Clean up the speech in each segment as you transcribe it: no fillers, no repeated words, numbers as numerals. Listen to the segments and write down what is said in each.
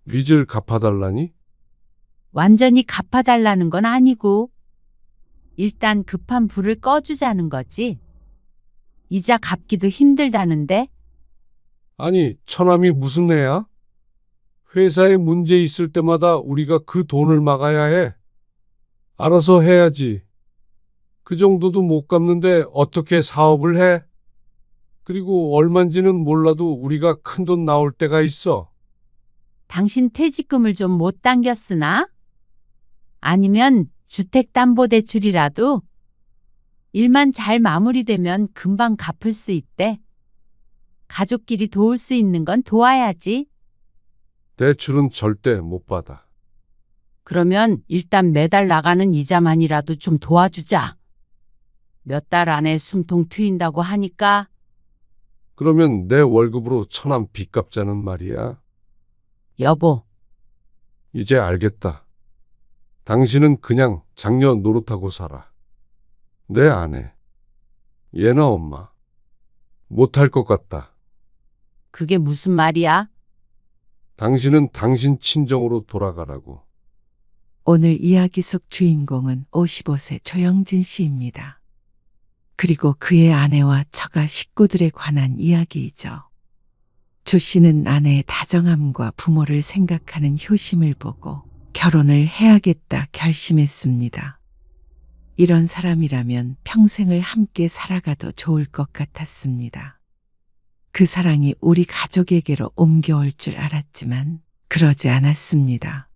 빚을 갚아달라니? 완전히 갚아달라는 건 아니고 일단 급한 불을 꺼주자는 거지. 이자 갚기도 힘들다는데. 아니, 처남이 무슨 애야? 회사에 문제 있을 때마다 우리가 그 돈을 막아야 해. 알아서 해야지. 그 정도도 못 갚는데 어떻게 사업을 해? 그리고 얼만지는 몰라도 우리가 큰돈 나올 때가 있어. 당신 퇴직금을 좀 못 당겼으나? 아니면 주택담보대출이라도? 일만 잘 마무리되면 금방 갚을 수 있대. 가족끼리 도울 수 있는 건 도와야지. 대출은 절대 못 받아. 그러면 일단 매달 나가는 이자만이라도 좀 도와주자. 몇 달 안에 숨통 트인다고 하니까. 그러면 내 월급으로 처남 빚 갚자는 말이야. 여보, 이제 알겠다. 당신은 그냥 장녀 노릇하고 살아. 내 아내. 얘나 엄마. 못할 것 같다. 그게 무슨 말이야? 당신은 당신 친정으로 돌아가라고. 오늘 이야기 속 주인공은 55세 조영진 씨입니다. 그리고 그의 아내와 처가 식구들에 관한 이야기이죠. 조 씨는 아내의 다정함과 부모를 생각하는 효심을 보고 결혼을 해야겠다 결심했습니다. 이런 사람이라면 평생을 함께 살아가도 좋을 것 같았습니다. 그 사랑이 우리 가족에게로 옮겨올 줄 알았지만 그러지 않았습니다.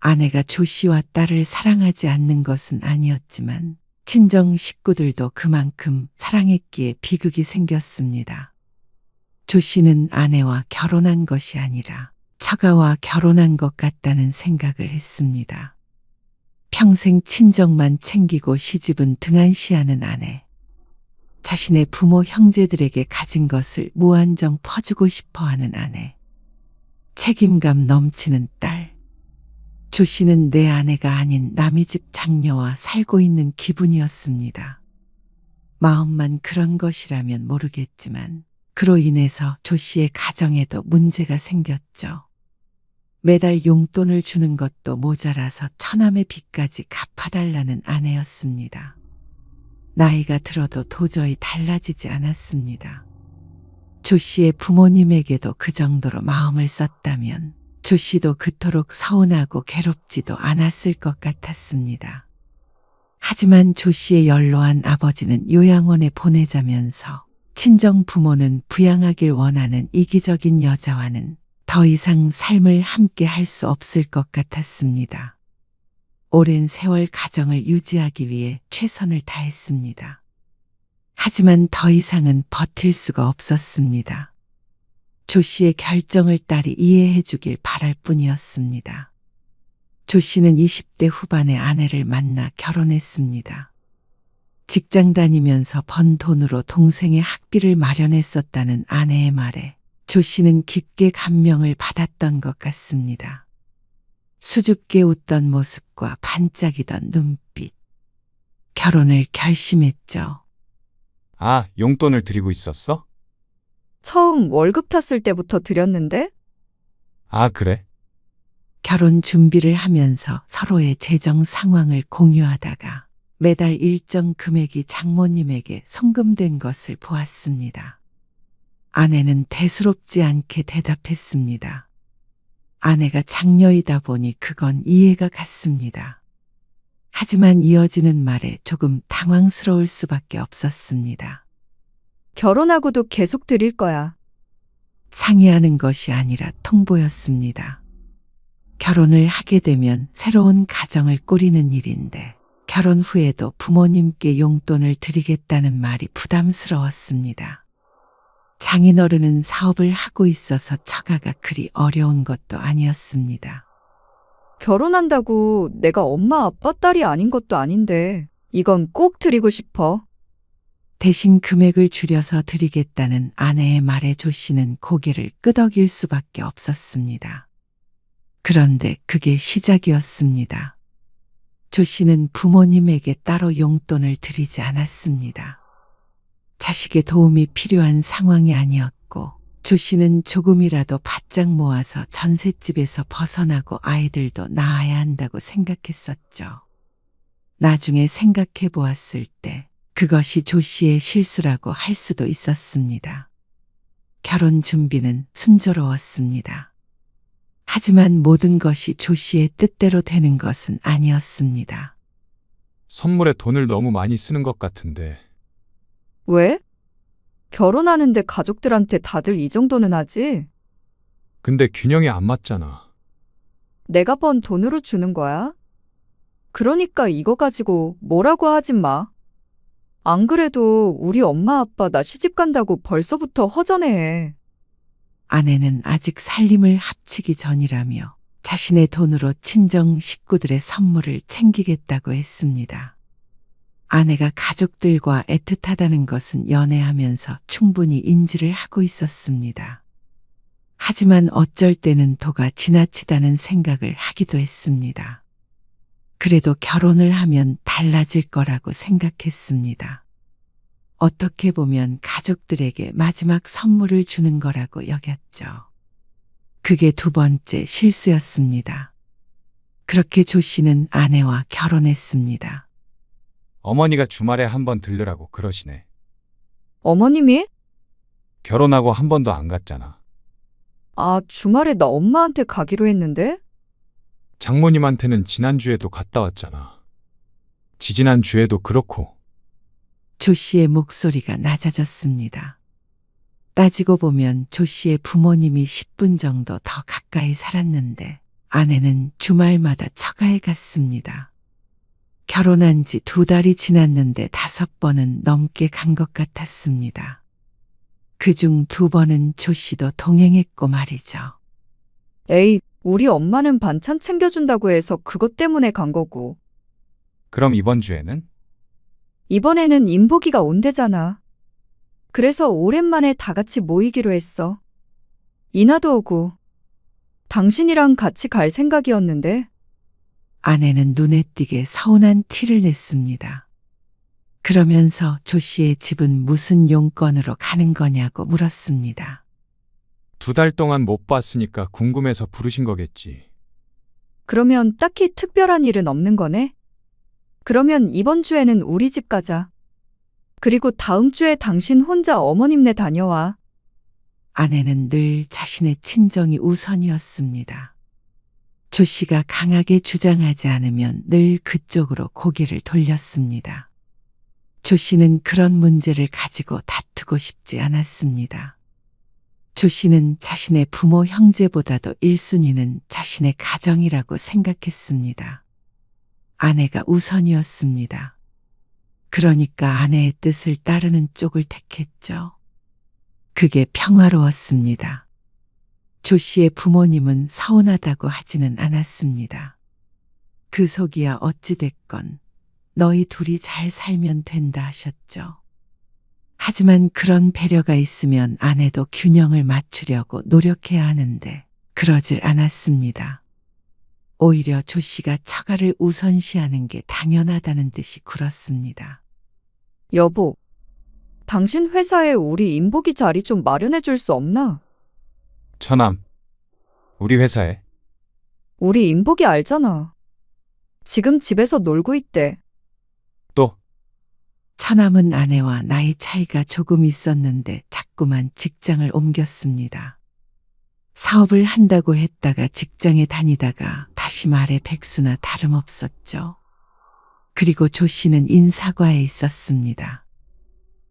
아내가 조 씨와 딸을 사랑하지 않는 것은 아니었지만 친정 식구들도 그만큼 사랑했기에 비극이 생겼습니다. 조 씨는 아내와 결혼한 것이 아니라 처가와 결혼한 것 같다는 생각을 했습니다. 평생 친정만 챙기고 시집은 등한시하는 아내. 자신의 부모 형제들에게 가진 것을 무한정 퍼주고 싶어하는 아내. 책임감 넘치는 딸. 조 씨는 내 아내가 아닌 남의 집 장녀와 살고 있는 기분이었습니다. 마음만 그런 것이라면 모르겠지만 그로 인해서 조 씨의 가정에도 문제가 생겼죠. 매달 용돈을 주는 것도 모자라서 처남의 빚까지 갚아달라는 아내였습니다. 나이가 들어도 도저히 달라지지 않았습니다. 조 씨의 부모님에게도 그 정도로 마음을 썼다면 조 씨도 그토록 서운하고 괴롭지도 않았을 것 같았습니다. 하지만 조 씨의 연로한 아버지는 요양원에 보내자면서 친정 부모는 부양하길 원하는 이기적인 여자와는 더 이상 삶을 함께 할 수 없을 것 같았습니다. 오랜 세월 가정을 유지하기 위해 최선을 다했습니다. 하지만 더 이상은 버틸 수가 없었습니다. 조 씨의 결정을 딸이 이해해 주길 바랄 뿐이었습니다. 조 씨는 20대 후반에 아내를 만나 결혼했습니다. 직장 다니면서 번 돈으로 동생의 학비를 마련했었다는 아내의 말에 조 씨는 깊게 감명을 받았던 것 같습니다. 수줍게 웃던 모습과 반짝이던 눈빛. 결혼을 결심했죠. 아, 용돈을 드리고 있었어? 처음 월급 탔을 때부터 드렸는데? 아, 그래? 결혼 준비를 하면서 서로의 재정 상황을 공유하다가 매달 일정 금액이 장모님에게 송금된 것을 보았습니다. 아내는 대수롭지 않게 대답했습니다. 아내가 장녀이다 보니 그건 이해가 갔습니다. 하지만 이어지는 말에 조금 당황스러울 수밖에 없었습니다. 결혼하고도 계속 드릴 거야. 상의하는 것이 아니라 통보였습니다. 결혼을 하게 되면 새로운 가정을 꾸리는 일인데 결혼 후에도 부모님께 용돈을 드리겠다는 말이 부담스러웠습니다. 장인어른은 사업을 하고 있어서 처가가 그리 어려운 것도 아니었습니다. 결혼한다고 내가 엄마 아빠 딸이 아닌 것도 아닌데 이건 꼭 드리고 싶어. 대신 금액을 줄여서 드리겠다는 아내의 말에 조 씨는 고개를 끄덕일 수밖에 없었습니다. 그런데 그게 시작이었습니다. 조 씨는 부모님에게 따로 용돈을 드리지 않았습니다. 자식의 도움이 필요한 상황이 아니었고 조 씨는 조금이라도 바짝 모아서 전셋집에서 벗어나고 아이들도 낳아야 한다고 생각했었죠. 나중에 생각해 보았을 때 그것이 조 씨의 실수라고 할 수도 있었습니다. 결혼 준비는 순조로웠습니다. 하지만 모든 것이 조 씨의 뜻대로 되는 것은 아니었습니다. 선물에 돈을 너무 많이 쓰는 것 같은데. 왜? 결혼하는데 가족들한테 다들 이 정도는 하지? 근데 균형이 안 맞잖아. 내가 번 돈으로 주는 거야? 그러니까 이거 가지고 뭐라고 하진 마. 안 그래도 우리 엄마 아빠 나 시집 간다고 벌써부터 허전해해. 아내는 아직 살림을 합치기 전이라며 자신의 돈으로 친정 식구들의 선물을 챙기겠다고 했습니다. 아내가 가족들과 애틋하다는 것은 연애하면서 충분히 인지를 하고 있었습니다. 하지만 어쩔 때는 도가 지나치다는 생각을 하기도 했습니다. 그래도 결혼을 하면 달라질 거라고 생각했습니다. 어떻게 보면 가족들에게 마지막 선물을 주는 거라고 여겼죠. 그게 두 번째 실수였습니다. 그렇게 조 씨는 아내와 결혼했습니다. 어머니가 주말에 한 번 들르라고 그러시네. 어머님이? 결혼하고 한 번도 안 갔잖아. 아, 주말에 나 엄마한테 가기로 했는데? 장모님한테는 지난주에도 갔다 왔잖아. 지지난주에도 그렇고. 조 씨의 목소리가 낮아졌습니다. 따지고 보면 조 씨의 부모님이 10분 정도 더 가까이 살았는데 아내는 주말마다 처가에 갔습니다. 결혼한 지 2달이 지났는데 5번은 넘게 간 것 같았습니다. 그중 2번은 조 씨도 동행했고 말이죠. 에이, 우리 엄마는 반찬 챙겨준다고 해서 그것 때문에 간 거고. 그럼 이번 주에는? 이번에는 인복이가 온대잖아. 그래서 오랜만에 다 같이 모이기로 했어. 이나도 오고. 당신이랑 같이 갈 생각이었는데. 아내는 눈에 띄게 서운한 티를 냈습니다. 그러면서 조 씨의 집은 무슨 용건으로 가는 거냐고 물었습니다. 2달 동안 못 봤으니까 궁금해서 부르신 거겠지. 그러면 딱히 특별한 일은 없는 거네? 그러면 이번 주에는 우리 집 가자. 그리고 다음 주에 당신 혼자 어머님네 다녀와. 아내는 늘 자신의 친정이 우선이었습니다. 조 씨가 강하게 주장하지 않으면 늘 그쪽으로 고개를 돌렸습니다. 조 씨는 그런 문제를 가지고 다투고 싶지 않았습니다. 조 씨는 자신의 부모 형제보다도 1순위는 자신의 가정이라고 생각했습니다. 아내가 우선이었습니다. 그러니까 아내의 뜻을 따르는 쪽을 택했죠. 그게 평화로웠습니다. 조 씨의 부모님은 서운하다고 하지는 않았습니다. 그 속이야 어찌됐건 너희 둘이 잘 살면 된다 하셨죠. 하지만 그런 배려가 있으면 아내도 균형을 맞추려고 노력해야 하는데 그러질 않았습니다. 오히려 조 씨가 처가를 우선시하는 게 당연하다는 듯이 굴었습니다. 여보, 당신 회사에 우리 인복이 자리 좀 마련해 줄 수 없나? 처남, 우리 회사에. 우리 인복이 알잖아. 지금 집에서 놀고 있대. 또 처남은 아내와 나이 차이가 조금 있었는데 자꾸만 직장을 옮겼습니다. 사업을 한다고 했다가 직장에 다니다가 다시 말해 백수나 다름없었죠. 그리고 조 씨는 인사과에 있었습니다.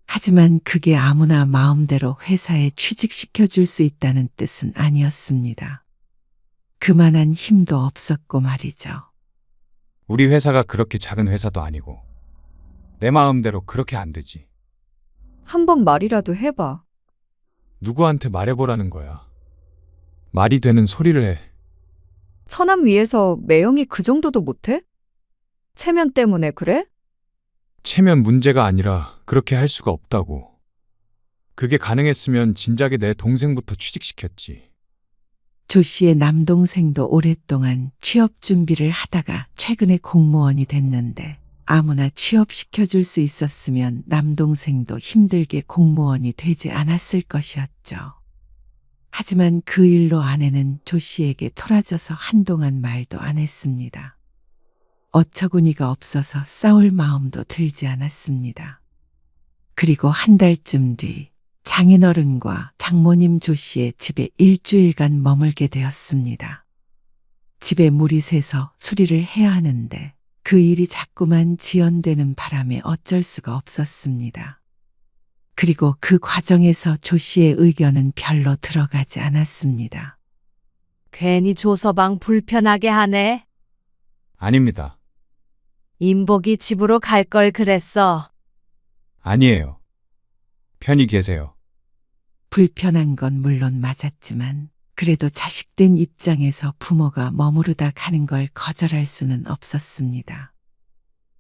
하지만 그게 아무나 마음대로 회사에 취직시켜 줄 수 있다는 뜻은 아니었습니다. 그만한 힘도 없었고 말이죠. 우리 회사가 그렇게 작은 회사도 아니고 내 마음대로 그렇게 안 되지. 한 번 말이라도 해봐. 누구한테 말해보라는 거야. 말이 되는 소리를 해. 처남 위에서 매형이 그 정도도 못해? 체면 때문에 그래? 체면 문제가 아니라 그렇게 할 수가 없다고. 그게 가능했으면 진작에 내 동생부터 취직시켰지. 조 씨의 남동생도 오랫동안 취업 준비를 하다가 최근에 공무원이 됐는데 아무나 취업시켜줄 수 있었으면 남동생도 힘들게 공무원이 되지 않았을 것이었죠. 하지만 그 일로 아내는 조 씨에게 토라져서 한동안 말도 안 했습니다. 어처구니가 없어서 싸울 마음도 들지 않았습니다. 그리고 한 달쯤 뒤 장인어른과 장모님 조 씨의 집에 일주일간 머물게 되었습니다. 집에 물이 새서 수리를 해야 하는데 그 일이 자꾸만 지연되는 바람에 어쩔 수가 없었습니다. 그리고 그 과정에서 조 씨의 의견은 별로 들어가지 않았습니다. 괜히 조서방 불편하게 하네. 아닙니다. 인복이 집으로 갈 걸 그랬어. 아니에요. 편히 계세요. 불편한 건 물론 맞았지만 그래도 자식된 입장에서 부모가 머무르다 가는 걸 거절할 수는 없었습니다.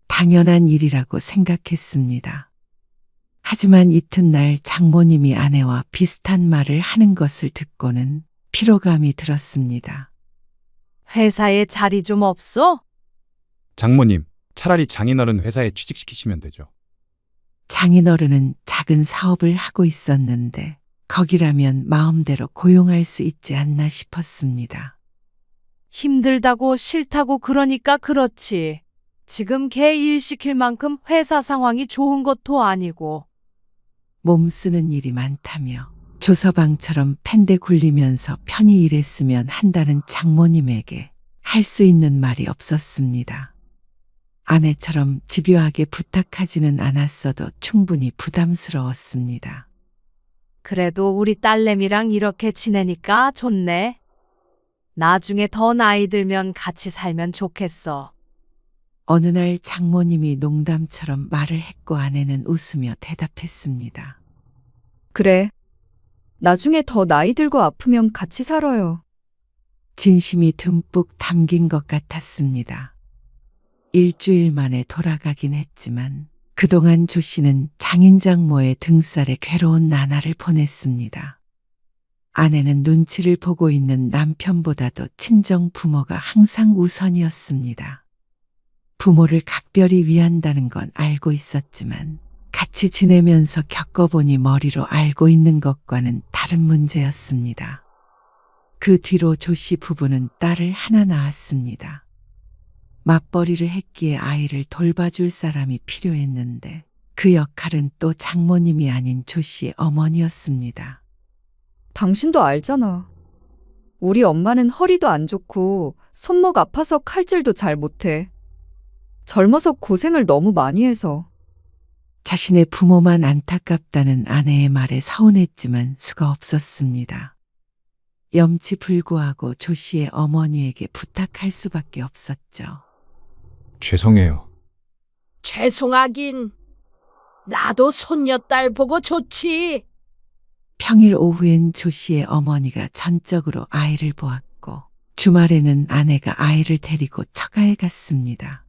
당연한 일이라고 생각했습니다. 하지만 이튿날 장모님이 아내와 비슷한 말을 하는 것을 듣고는 피로감이 들었습니다. 회사에 자리 좀 없어? 장모님, 차라리 장인어른 회사에 취직시키시면 되죠. 장인어른은 작은 사업을 하고 있었는데 거기라면 마음대로 고용할 수 있지 않나 싶었습니다. 힘들다고 싫다고 그러니까 그렇지. 지금 걔 일 시킬 만큼 회사 상황이 좋은 것도 아니고. 몸 쓰는 일이 많다며 조서방처럼 펜대 굴리면서 편히 일했으면 한다는 장모님에게 할 수 있는 말이 없었습니다. 아내처럼 집요하게 부탁하지는 않았어도 충분히 부담스러웠습니다. 그래도 우리 딸내미랑 이렇게 지내니까 좋네. 나중에 더 나이 들면 같이 살면 좋겠어. 어느 날 장모님이 농담처럼 말을 했고 아내는 웃으며 대답했습니다. 그래. 나중에 더 나이 들고 아프면 같이 살아요. 진심이 듬뿍 담긴 것 같았습니다. 일주일 만에 돌아가긴 했지만 그동안 조 씨는 장인장모의 등살에 괴로운 나날을 보냈습니다. 아내는 눈치를 보고 있는 남편보다도 친정 부모가 항상 우선이었습니다. 부모를 각별히 위한다는 건 알고 있었지만 같이 지내면서 겪어보니 머리로 알고 있는 것과는 다른 문제였습니다. 그 뒤로 조 씨 부부는 딸을 하나 낳았습니다. 맞벌이를 했기에 아이를 돌봐줄 사람이 필요했는데 그 역할은 또 장모님이 아닌 조 씨의 어머니였습니다. 당신도 알잖아. 우리 엄마는 허리도 안 좋고 손목 아파서 칼질도 잘 못해. 젊어서 고생을 너무 많이 해서. 자신의 부모만 안타깝다는 아내의 말에 서운했지만 수가 없었습니다. 염치불구하고 조 씨의 어머니에게 부탁할 수밖에 없었죠. 죄송해요. 죄송하긴. 나도 손녀딸 보고 좋지. 평일 오후엔 조 씨의 어머니가 전적으로 아이를 보았고 주말에는 아내가 아이를 데리고 처가에 갔습니다.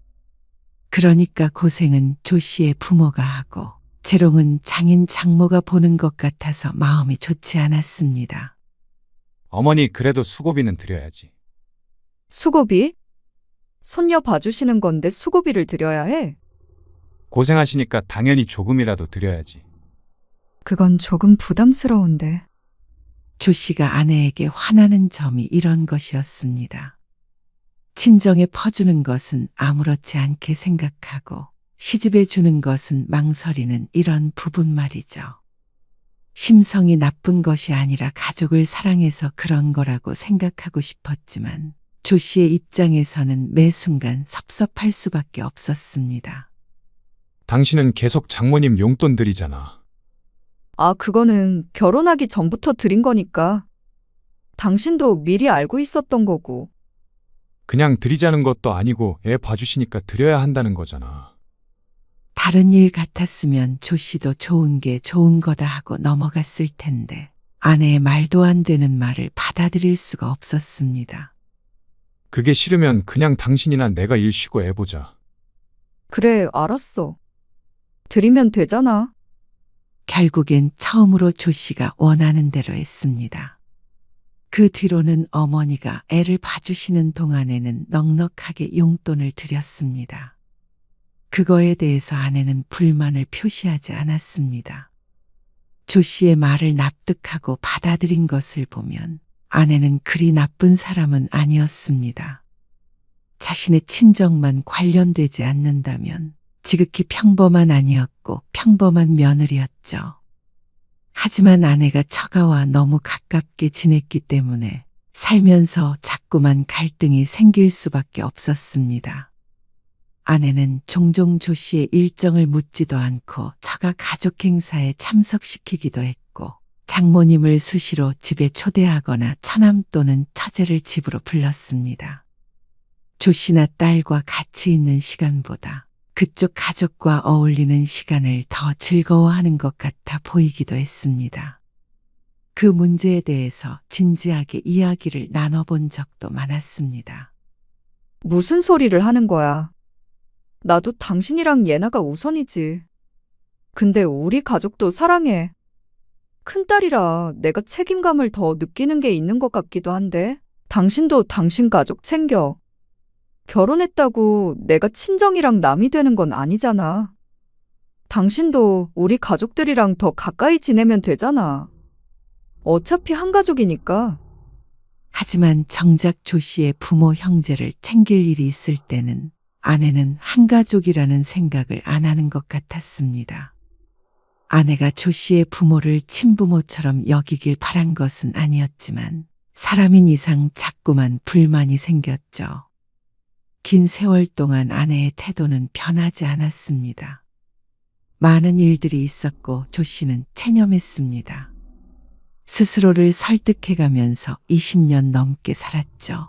그러니까 고생은 조 씨의 부모가 하고 재롱은 장인 장모가 보는 것 같아서 마음이 좋지 않았습니다. 어머니, 그래도 수고비는 드려야지. 수고비? 손녀 봐주시는 건데 수고비를 드려야 해. 고생하시니까 당연히 조금이라도 드려야지. 그건 조금 부담스러운데. 조 씨가 아내에게 화나는 점이 이런 것이었습니다. 친정에 퍼주는 것은 아무렇지 않게 생각하고 시집에 주는 것은 망설이는 이런 부분 말이죠. 심성이 나쁜 것이 아니라 가족을 사랑해서 그런 거라고 생각하고 싶었지만 조 씨의 입장에서는 매 순간 섭섭할 수밖에 없었습니다. 당신은 계속 장모님 용돈 드리잖아. 아, 그거는 결혼하기 전부터 드린 거니까. 당신도 미리 알고 있었던 거고. 그냥 드리자는 것도 아니고 애 봐주시니까 드려야 한다는 거잖아. 다른 일 같았으면 조 씨도 좋은 게 좋은 거다 하고 넘어갔을 텐데 아내의 말도 안 되는 말을 받아들일 수가 없었습니다. 그게 싫으면 그냥 당신이나 내가 일 쉬고 애 보자. 그래, 알았어. 드리면 되잖아. 결국엔 처음으로 조 씨가 원하는 대로 했습니다. 그 뒤로는 어머니가 애를 봐주시는 동안에는 넉넉하게 용돈을 드렸습니다. 그거에 대해서 아내는 불만을 표시하지 않았습니다. 조 씨의 말을 납득하고 받아들인 것을 보면 아내는 그리 나쁜 사람은 아니었습니다. 자신의 친정만 관련되지 않는다면 지극히 평범한 아니었고 평범한 며느리였죠. 하지만 아내가 처가와 너무 가깝게 지냈기 때문에 살면서 자꾸만 갈등이 생길 수밖에 없었습니다. 아내는 종종 조 씨의 일정을 묻지도 않고 처가 가족 행사에 참석시키기도 했고 장모님을 수시로 집에 초대하거나 처남 또는 처제를 집으로 불렀습니다. 조 씨나 딸과 같이 있는 시간보다 그쪽 가족과 어울리는 시간을 더 즐거워하는 것 같아 보이기도 했습니다. 그 문제에 대해서 진지하게 이야기를 나눠본 적도 많았습니다. 무슨 소리를 하는 거야? 나도 당신이랑 예나가 우선이지. 근데 우리 가족도 사랑해. 큰딸이라 내가 책임감을 더 느끼는 게 있는 것 같기도 한데, 당신도 당신 가족 챙겨. 결혼했다고 내가 친정이랑 남이 되는 건 아니잖아. 당신도 우리 가족들이랑 더 가까이 지내면 되잖아. 어차피 한 가족이니까. 하지만 정작 조 씨의 부모 형제를 챙길 일이 있을 때는 아내는 한 가족이라는 생각을 안 하는 것 같았습니다. 아내가 조 씨의 부모를 친부모처럼 여기길 바란 것은 아니었지만 사람인 이상 자꾸만 불만이 생겼죠. 긴 세월 동안 아내의 태도는 변하지 않았습니다. 많은 일들이 있었고 조 씨는 체념했습니다. 스스로를 설득해가면서 20년 넘게 살았죠.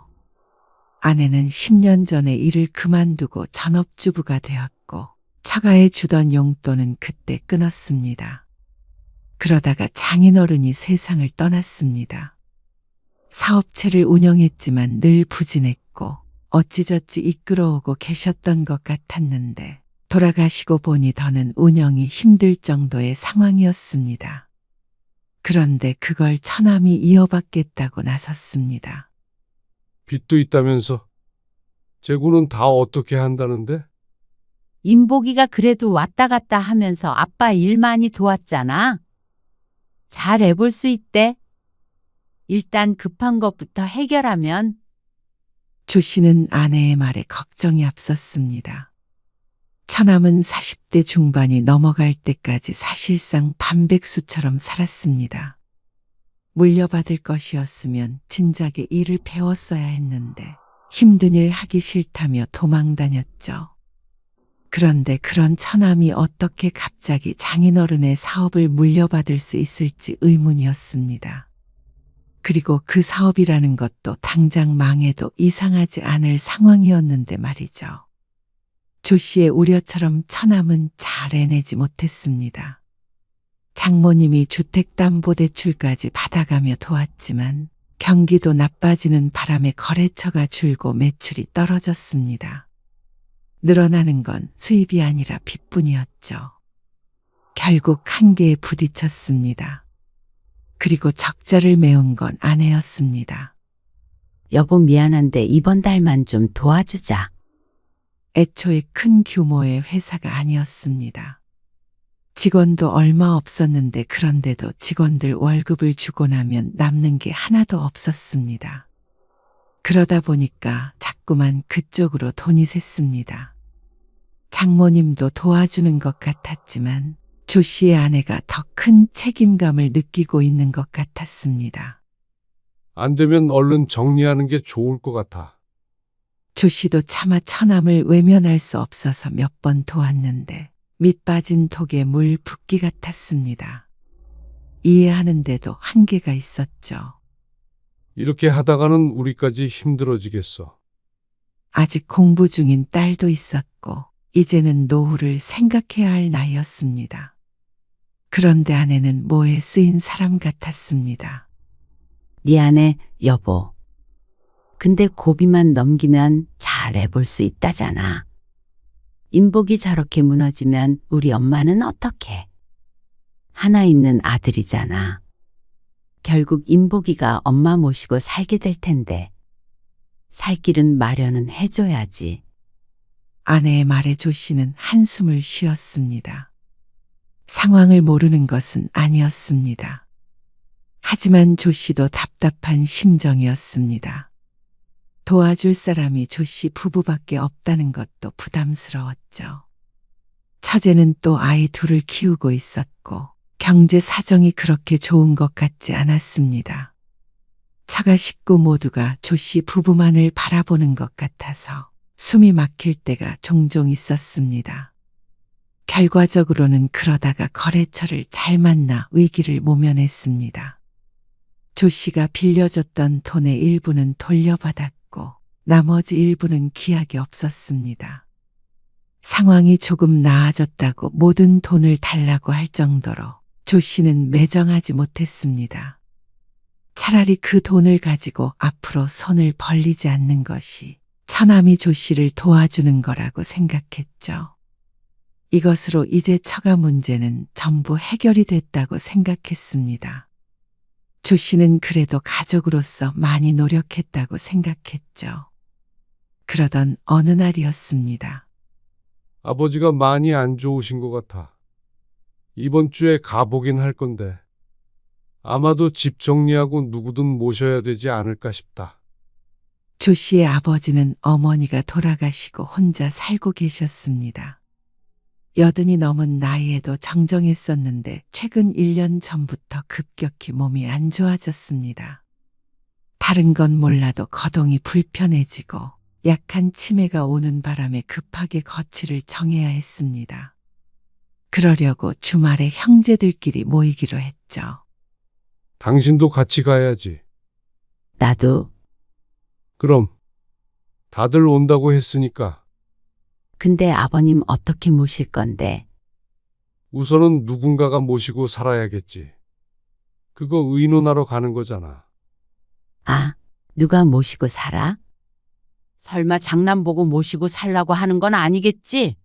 아내는 10년 전에 일을 그만두고 전업주부가 되었고 처가에 주던 용돈은 그때 끊었습니다. 그러다가 장인어른이 세상을 떠났습니다. 사업체를 운영했지만 늘 부진했고 어찌저찌 이끌어오고 계셨던 것 같았는데 돌아가시고 보니 더는 운영이 힘들 정도의 상황이었습니다. 그런데 그걸 처남이 이어받겠다고 나섰습니다. 빚도 있다면서. 재고는 다 어떻게 한다는데? 인복이가 그래도 왔다 갔다 하면서 아빠 일 많이 도왔잖아. 잘 해볼 수 있대. 일단 급한 것부터 해결하면. 조 씨는 아내의 말에 걱정이 앞섰습니다. 처남은 40대 중반이 넘어갈 때까지 사실상 반백수처럼 살았습니다. 물려받을 것이었으면 진작에 일을 배웠어야 했는데 힘든 일 하기 싫다며 도망 다녔죠. 그런데 그런 처남이 어떻게 갑자기 장인어른의 사업을 물려받을 수 있을지 의문이었습니다. 그리고 그 사업이라는 것도 당장 망해도 이상하지 않을 상황이었는데 말이죠. 조 씨의 우려처럼 처남은 잘 해내지 못했습니다. 장모님이 주택담보대출까지 받아가며 도왔지만 경기도 나빠지는 바람에 거래처가 줄고 매출이 떨어졌습니다. 늘어나는 건 수입이 아니라 빚뿐이었죠. 결국 한계에 부딪혔습니다. 그리고 적자를 메운 건 아내였습니다. 여보 미안한데 이번 달만 좀 도와주자. 애초에 큰 규모의 회사가 아니었습니다. 직원도 얼마 없었는데 그런데도 직원들 월급을 주고 나면 남는 게 하나도 없었습니다. 그러다 보니까 자꾸만 그쪽으로 돈이 샜습니다. 장모님도 도와주는 것 같았지만 조 씨의 아내가 더 큰 책임감을 느끼고 있는 것 같았습니다. 안 되면 얼른 정리하는 게 좋을 것 같아. 조 씨도 차마 처남을 외면할 수 없어서 몇 번 도왔는데 밑 빠진 독에 물 붓기 같았습니다. 이해하는데도 한계가 있었죠. 이렇게 하다가는 우리까지 힘들어지겠어. 아직 공부 중인 딸도 있었고 이제는 노후를 생각해야 할 나이였습니다. 그런데 아내는 뭐에 쓰인 사람 같았습니다. 미안해, 여보. 근데 고비만 넘기면 잘 해볼 수 있다잖아. 인복이 저렇게 무너지면 우리 엄마는 어떡해? 하나 있는 아들이잖아. 결국 인복이가 엄마 모시고 살게 될 텐데 살 길은 마련은 해줘야지. 아내의 말에 조 씨는 한숨을 쉬었습니다. 상황을 모르는 것은 아니었습니다. 하지만 조 씨도 답답한 심정이었습니다. 도와줄 사람이 조 씨 부부밖에 없다는 것도 부담스러웠죠. 처제는 또 아이 둘을 키우고 있었고 경제 사정이 그렇게 좋은 것 같지 않았습니다. 처가 식구 모두가 조 씨 부부만을 바라보는 것 같아서 숨이 막힐 때가 종종 있었습니다. 결과적으로는 그러다가 거래처를 잘 만나 위기를 모면했습니다. 조 씨가 빌려줬던 돈의 일부는 돌려받았고 나머지 일부는 기약이 없었습니다. 상황이 조금 나아졌다고 모든 돈을 달라고 할 정도로 조 씨는 매정하지 못했습니다. 차라리 그 돈을 가지고 앞으로 손을 벌리지 않는 것이 처남이 조 씨를 도와주는 거라고 생각했죠. 이것으로 이제 처가 문제는 전부 해결이 됐다고 생각했습니다. 조 씨는 그래도 가족으로서 많이 노력했다고 생각했죠. 그러던 어느 날이었습니다. 아버지가 많이 안 좋으신 것 같아. 이번 주에 가보긴 할 건데 아마도 집 정리하고 누구든 모셔야 되지 않을까 싶다. 조 씨의 아버지는 어머니가 돌아가시고 혼자 살고 계셨습니다. 80이 넘은 나이에도 정정했었는데 최근 1년 전부터 급격히 몸이 안 좋아졌습니다. 다른 건 몰라도 거동이 불편해지고 약한 치매가 오는 바람에 급하게 거취를 정해야 했습니다. 그러려고 주말에 형제들끼리 모이기로 했죠. 당신도 같이 가야지. 나도. 그럼 다들 온다고 했으니까 근데 아버님 어떻게 모실 건데? 우선은 누군가가 모시고 살아야겠지. 그거 의논하러 가는 거잖아. 아, 누가 모시고 살아? 설마 장남 보고 모시고 살라고 하는 건 아니겠지?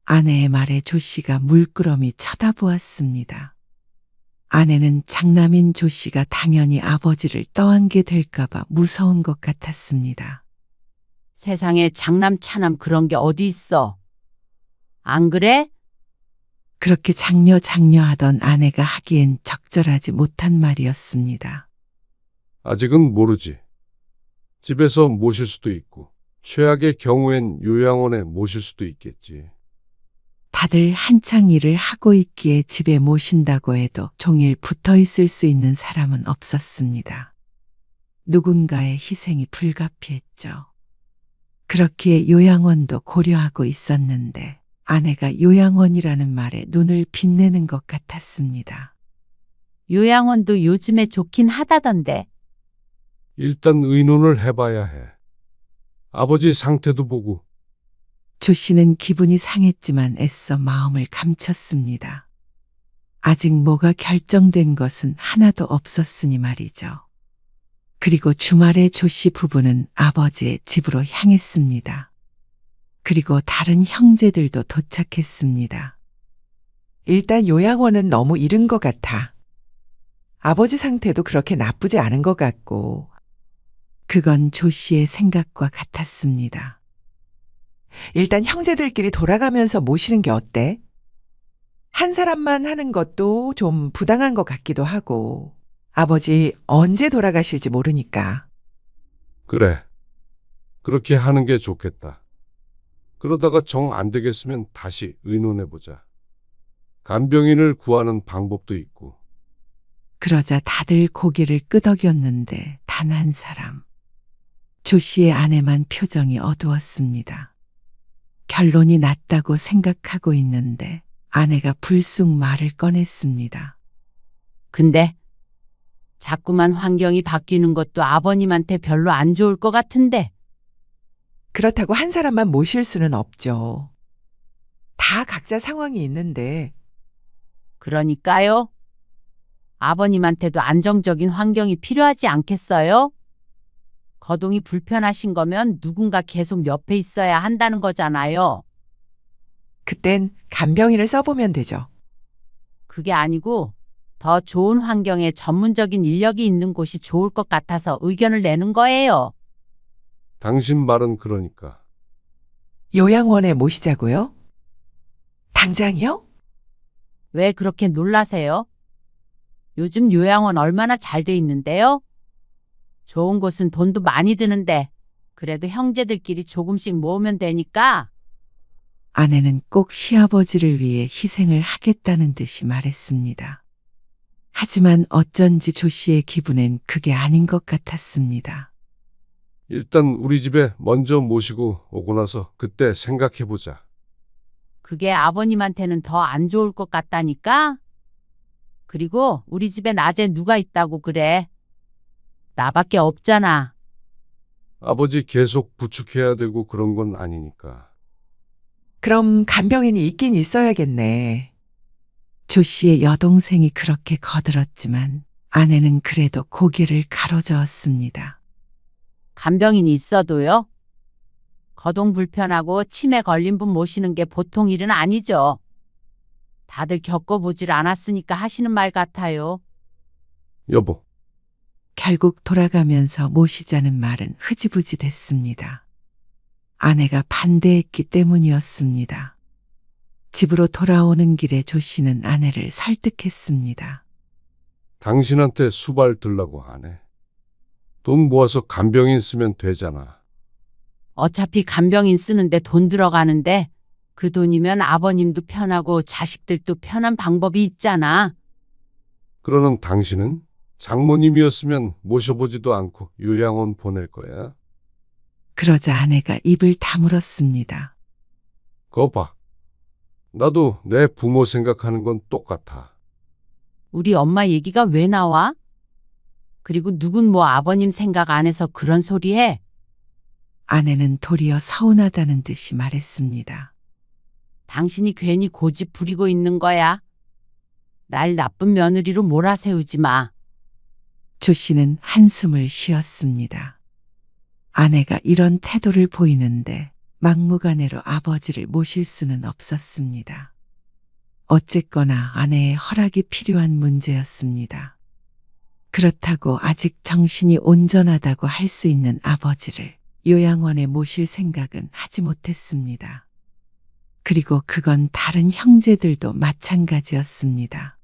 아내의 말에 조 씨가 물끄러미 쳐다보았습니다. 아내는 장남인 조 씨가 당연히 아버지를 떠안게 될까봐 무서운 것 같았습니다. 세상에 장남 차남 그런 게 어디 있어? 안 그래? 그렇게 장려하던 아내가 하기엔 적절하지 못한 말이었습니다. 아직은 모르지. 집에서 모실 수도 있고 최악의 경우엔 요양원에 모실 수도 있겠지. 다들 한창 일을 하고 있기에 집에 모신다고 해도 종일 붙어 있을 수 있는 사람은 없었습니다. 누군가의 희생이 불가피했죠. 그렇기에 요양원도 고려하고 있었는데 아내가 요양원이라는 말에 눈을 빛내는 것 같았습니다. 요양원도 요즘에 좋긴 하다던데. 일단 의논을 해봐야 해. 아버지 상태도 보고. 조 씨는 기분이 상했지만 애써 마음을 감췄습니다. 아직 뭐가 결정된 것은 하나도 없었으니 말이죠. 그리고 주말에 조 씨 부부는 아버지의 집으로 향했습니다. 그리고 다른 형제들도 도착했습니다. 일단 요양원은 너무 이른 것 같아. 아버지 상태도 그렇게 나쁘지 않은 것 같고. 그건 조 씨의 생각과 같았습니다. 일단 형제들끼리 돌아가면서 모시는 게 어때? 한 사람만 하는 것도 좀 부당한 것 같기도 하고. 아버지 언제 돌아가실지 모르니까. 그래. 그렇게 하는 게 좋겠다. 그러다가 정 안 되겠으면 다시 의논해보자. 간병인을 구하는 방법도 있고. 그러자 다들 고개를 끄덕였는데 단 한 사람. 조 씨의 아내만 표정이 어두웠습니다. 결론이 났다고 생각하고 있는데 아내가 불쑥 말을 꺼냈습니다. 근데 자꾸만 환경이 바뀌는 것도 아버님한테 별로 안 좋을 것 같은데. 그렇다고 한 사람만 모실 수는 없죠. 다 각자 상황이 있는데. 그러니까요. 아버님한테도 안정적인 환경이 필요하지 않겠어요? 거동이 불편하신 거면 누군가 계속 옆에 있어야 한다는 거잖아요. 그땐 간병인을 써보면 되죠. 그게 아니고 더 좋은 환경에 전문적인 인력이 있는 곳이 좋을 것 같아서 의견을 내는 거예요. 당신 말은 그러니까. 요양원에 모시자고요? 당장이요? 왜 그렇게 놀라세요? 요즘 요양원 얼마나 잘 돼 있는데요? 좋은 곳은 돈도 많이 드는데 그래도 형제들끼리 조금씩 모으면 되니까. 아내는 꼭 시아버지를 위해 희생을 하겠다는 듯이 말했습니다. 하지만 어쩐지 조 씨의 기분엔 그게 아닌 것 같았습니다. 일단 우리 집에 먼저 모시고 오고 나서 그때 생각해보자. 그게 아버님한테는 더 안 좋을 것 같다니까? 그리고 우리 집에 낮에 누가 있다고 그래? 나밖에 없잖아. 아버지 계속 부축해야 되고 그런 건 아니니까. 그럼 간병인이 있긴 있어야겠네. 조 씨의 여동생이 그렇게 거들었지만 아내는 그래도 고개를 가로저었습니다. 간병인이 있어도요? 거동 불편하고 치매 걸린 분 모시는 게 보통 일은 아니죠. 다들 겪어보질 않았으니까 하시는 말 같아요. 여보, 결국 돌아가면서 모시자는 말은 흐지부지 됐습니다. 아내가 반대했기 때문이었습니다. 집으로 돌아오는 길에 조 씨는 아내를 설득했습니다. 당신한테 수발 들라고 하네. 돈 모아서 간병인 쓰면 되잖아. 어차피 간병인 쓰는데 돈 들어가는데 그 돈이면 아버님도 편하고 자식들도 편한 방법이 있잖아. 그러는 당신은 장모님이었으면 모셔보지도 않고 요양원 보낼 거야. 그러자 아내가 입을 다물었습니다. 거 봐. 나도 내 부모 생각하는 건 똑같아. 우리 엄마 얘기가 왜 나와? 그리고 누군 뭐 아버님 생각 안 해서 그런 소리 해? 아내는 도리어 서운하다는 듯이 말했습니다. 당신이 괜히 고집 부리고 있는 거야. 날 나쁜 며느리로 몰아세우지 마. 조 씨는 한숨을 쉬었습니다. 아내가 이런 태도를 보이는데 막무가내로 아버지를 모실 수는 없었습니다. 어쨌거나 아내의 허락이 필요한 문제였습니다. 그렇다고 아직 정신이 온전하다고 할 수 있는 아버지를 요양원에 모실 생각은 하지 못했습니다. 그리고 그건 다른 형제들도 마찬가지였습니다.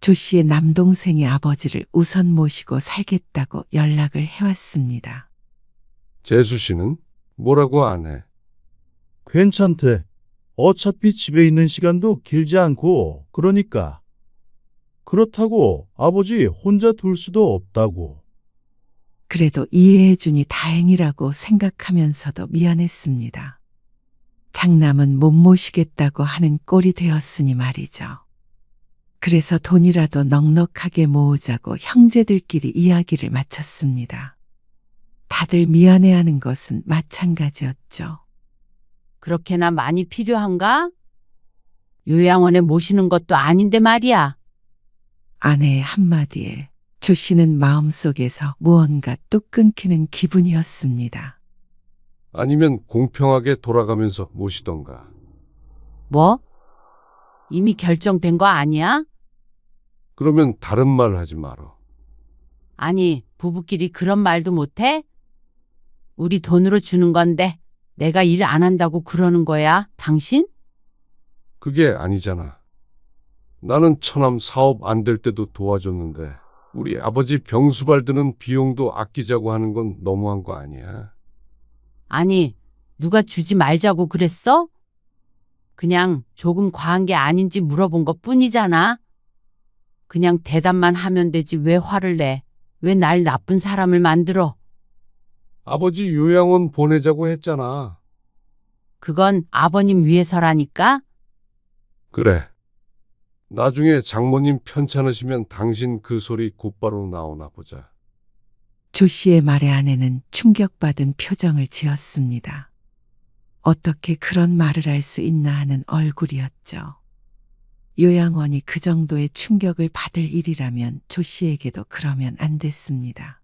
조 씨의 남동생이 아버지를 우선 모시고 살겠다고 연락을 해왔습니다. 재수 씨는 뭐라고 안 해? 괜찮대. 어차피 집에 있는 시간도 길지 않고 그러니까. 그렇다고 아버지 혼자 둘 수도 없다고. 그래도 이해해주니 다행이라고 생각하면서도 미안했습니다. 장남은 못 모시겠다고 하는 꼴이 되었으니 말이죠. 그래서 돈이라도 넉넉하게 모으자고 형제들끼리 이야기를 마쳤습니다. 다들 미안해하는 것은 마찬가지였죠. 그렇게나 많이 필요한가? 요양원에 모시는 것도 아닌데 말이야. 아내의 한마디에 조 씨는 마음속에서 무언가 뚝 끊기는 기분이었습니다. 아니면 공평하게 돌아가면서 모시던가. 뭐? 이미 결정된 거 아니야? 그러면 다른 말 하지 말어. 아니, 부부끼리 그런 말도 못해? 우리 돈으로 주는 건데 내가 일 안 한다고 그러는 거야, 당신? 그게 아니잖아. 나는 처남 사업 안 될 때도 도와줬는데 우리 아버지 병수발 드는 비용도 아끼자고 하는 건 너무한 거 아니야? 아니, 누가 주지 말자고 그랬어? 그냥 조금 과한 게 아닌지 물어본 것 뿐이잖아. 그냥 대답만 하면 되지 왜 화를 내? 왜 날 나쁜 사람을 만들어? 아버지 요양원 보내자고 했잖아. 그건 아버님 위해서라니까? 그래. 나중에 장모님 편찮으시면 당신 그 소리 곧바로 나오나 보자. 조 씨의 말에 아내는 충격받은 표정을 지었습니다. 어떻게 그런 말을 할 수 있나 하는 얼굴이었죠. 요양원이 그 정도의 충격을 받을 일이라면 조 씨에게도 그러면 안 됐습니다.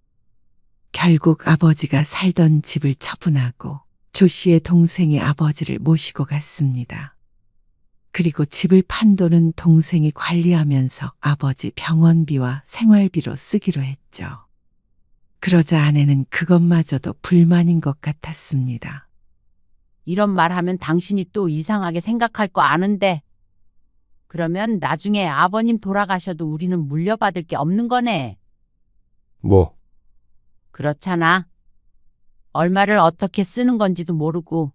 결국 아버지가 살던 집을 처분하고 조 씨의 동생이 아버지를 모시고 갔습니다. 그리고 집을 판 돈은 동생이 관리하면서 아버지 병원비와 생활비로 쓰기로 했죠. 그러자 아내는 그것마저도 불만인 것 같았습니다. 이런 말 하면 당신이 또 이상하게 생각할 거 아는데. 그러면 나중에 아버님 돌아가셔도 우리는 물려받을 게 없는 거네. 뭐, 그렇잖아. 얼마를 어떻게 쓰는 건지도 모르고.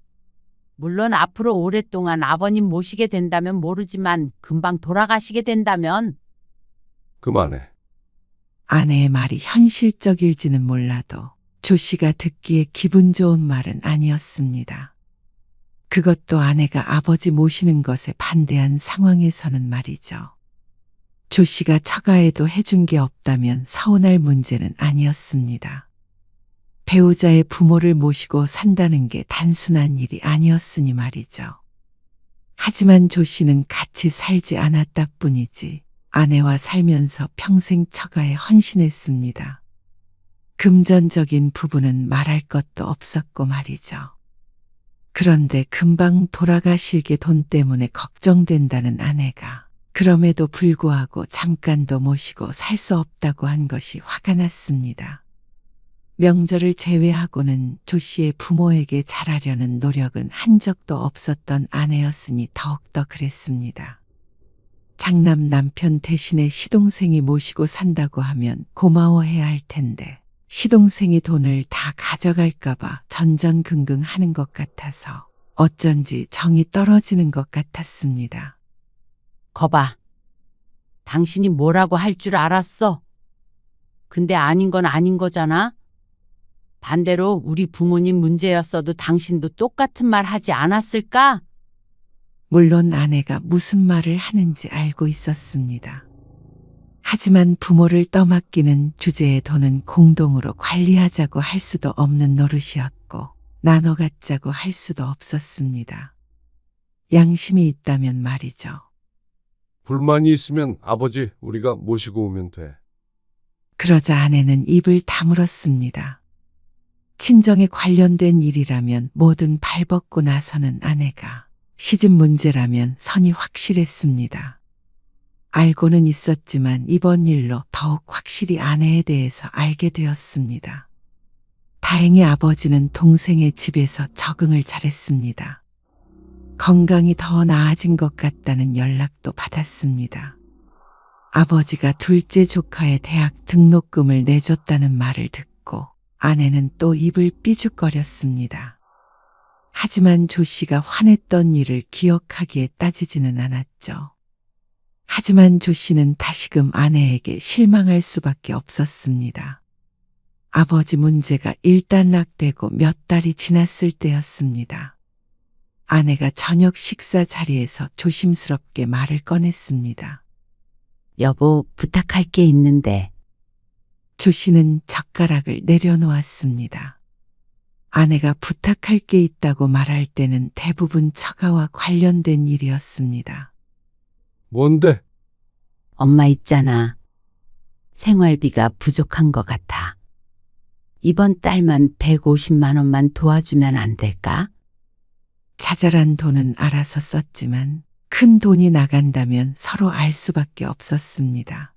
물론 앞으로 오랫동안 아버님 모시게 된다면 모르지만 금방 돌아가시게 된다면 그만해. 아내의 말이 현실적일지는 몰라도 조 씨가 듣기에 기분 좋은 말은 아니었습니다. 그것도 아내가 아버지 모시는 것에 반대한 상황에서는 말이죠. 조 씨가 처가에도 해준 게 없다면 서운할 문제는 아니었습니다. 배우자의 부모를 모시고 산다는 게 단순한 일이 아니었으니 말이죠. 하지만 조 씨는 같이 살지 않았다 뿐이지 아내와 살면서 평생 처가에 헌신했습니다. 금전적인 부분은 말할 것도 없었고 말이죠. 그런데 금방 돌아가실 게 돈 때문에 걱정된다는 아내가 그럼에도 불구하고 잠깐도 모시고 살 수 없다고 한 것이 화가 났습니다. 명절을 제외하고는 조 씨의 부모에게 잘하려는 노력은 한 적도 없었던 아내였으니 더욱더 그랬습니다. 장남 남편 대신에 시동생이 모시고 산다고 하면 고마워해야 할 텐데 시동생이 돈을 다 가져갈까봐 전전긍긍하는 것 같아서 어쩐지 정이 떨어지는 것 같았습니다. 거봐. 당신이 뭐라고 할 줄 알았어. 근데 아닌 건 아닌 거잖아. 반대로 우리 부모님 문제였어도 당신도 똑같은 말 하지 않았을까? 물론 아내가 무슨 말을 하는지 알고 있었습니다. 하지만 부모를 떠맡기는 주제의 돈은 공동으로 관리하자고 할 수도 없는 노릇이었고 나눠 갖자고 할 수도 없었습니다. 양심이 있다면 말이죠. 불만이 있으면 아버지 우리가 모시고 오면 돼. 그러자 아내는 입을 다물었습니다. 친정에 관련된 일이라면 뭐든 발벗고 나서는 아내가 시집 문제라면 선이 확실했습니다. 알고는 있었지만 이번 일로 더욱 확실히 아내에 대해서 알게 되었습니다. 다행히 아버지는 동생의 집에서 적응을 잘했습니다. 건강이 더 나아진 것 같다는 연락도 받았습니다. 아버지가 둘째 조카의 대학 등록금을 내줬다는 말을 듣고 아내는 또 입을 삐죽거렸습니다. 하지만 조 씨가 화냈던 일을 기억하기에 따지지는 않았죠. 하지만 조 씨는 다시금 아내에게 실망할 수밖에 없었습니다. 아버지 문제가 일단락되고 몇 달이 지났을 때였습니다. 아내가 저녁 식사 자리에서 조심스럽게 말을 꺼냈습니다. 여보, 부탁할 게 있는데. 조 씨는 젓가락을 내려놓았습니다. 아내가 부탁할 게 있다고 말할 때는 대부분 처가와 관련된 일이었습니다. 뭔데? 엄마 있잖아. 생활비가 부족한 것 같아. 이번 달만 150만 원만 도와주면 안 될까? 자잘한 돈은 알아서 썼지만 큰 돈이 나간다면 서로 알 수밖에 없었습니다.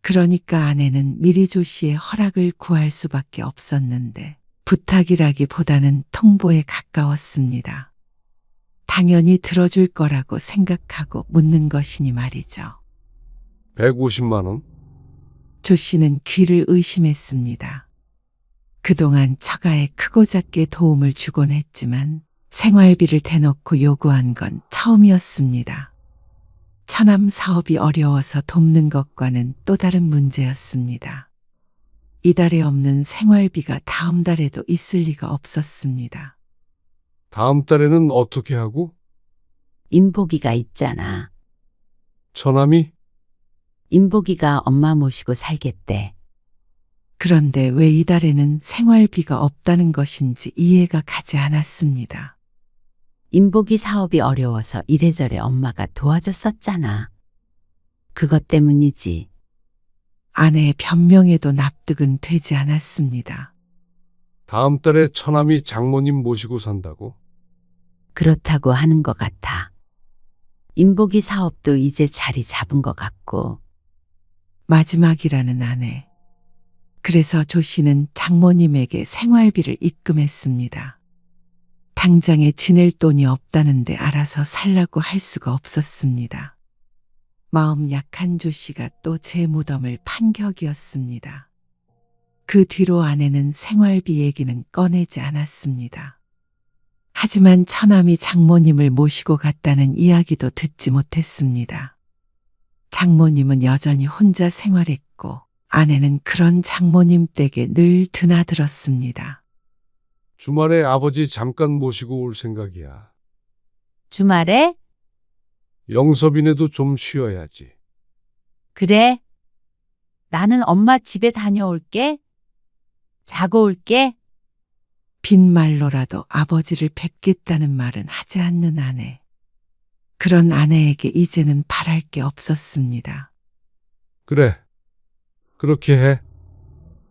그러니까 아내는 미리 조 씨의 허락을 구할 수밖에 없었는데 부탁이라기보다는 통보에 가까웠습니다. 당연히 들어줄 거라고 생각하고 묻는 것이니 말이죠. 150만 원? 조 씨는 귀를 의심했습니다. 그동안 처가에 크고 작게 도움을 주곤 했지만 생활비를 대놓고 요구한 건 처음이었습니다. 처남 사업이 어려워서 돕는 것과는 또 다른 문제였습니다. 이달에 없는 생활비가 다음 달에도 있을 리가 없었습니다. 다음 달에는 어떻게 하고? 인복이가 있잖아. 처남이? 인복이가 엄마 모시고 살겠대. 그런데 왜 이달에는 생활비가 없다는 것인지 이해가 가지 않았습니다. 인복이 사업이 어려워서 이래저래 엄마가 도와줬었잖아. 그것 때문이지. 아내의 변명에도 납득은 되지 않았습니다. 다음 달에 처남이 장모님 모시고 산다고? 그렇다고 하는 것 같아. 인복이 사업도 이제 자리 잡은 것 같고. 마지막이라는 아내. 그래서 조 씨는 장모님에게 생활비를 입금했습니다. 당장에 지낼 돈이 없다는데 알아서 살라고 할 수가 없었습니다. 마음 약한 조 씨가 또 제 무덤을 판 격이었습니다. 그 뒤로 아내는 생활비 얘기는 꺼내지 않았습니다. 하지만 처남이 장모님을 모시고 갔다는 이야기도 듣지 못했습니다. 장모님은 여전히 혼자 생활했고 아내는 그런 장모님 댁에 늘 드나들었습니다. 주말에 아버지 잠깐 모시고 올 생각이야. 주말에? 영섭이네도 좀 쉬어야지. 그래. 나는 엄마 집에 다녀올게. 자고 올게. 빈말로라도 아버지를 뵙겠다는 말은 하지 않는 아내. 그런 아내에게 이제는 바랄 게 없었습니다. 그래. 그렇게 해.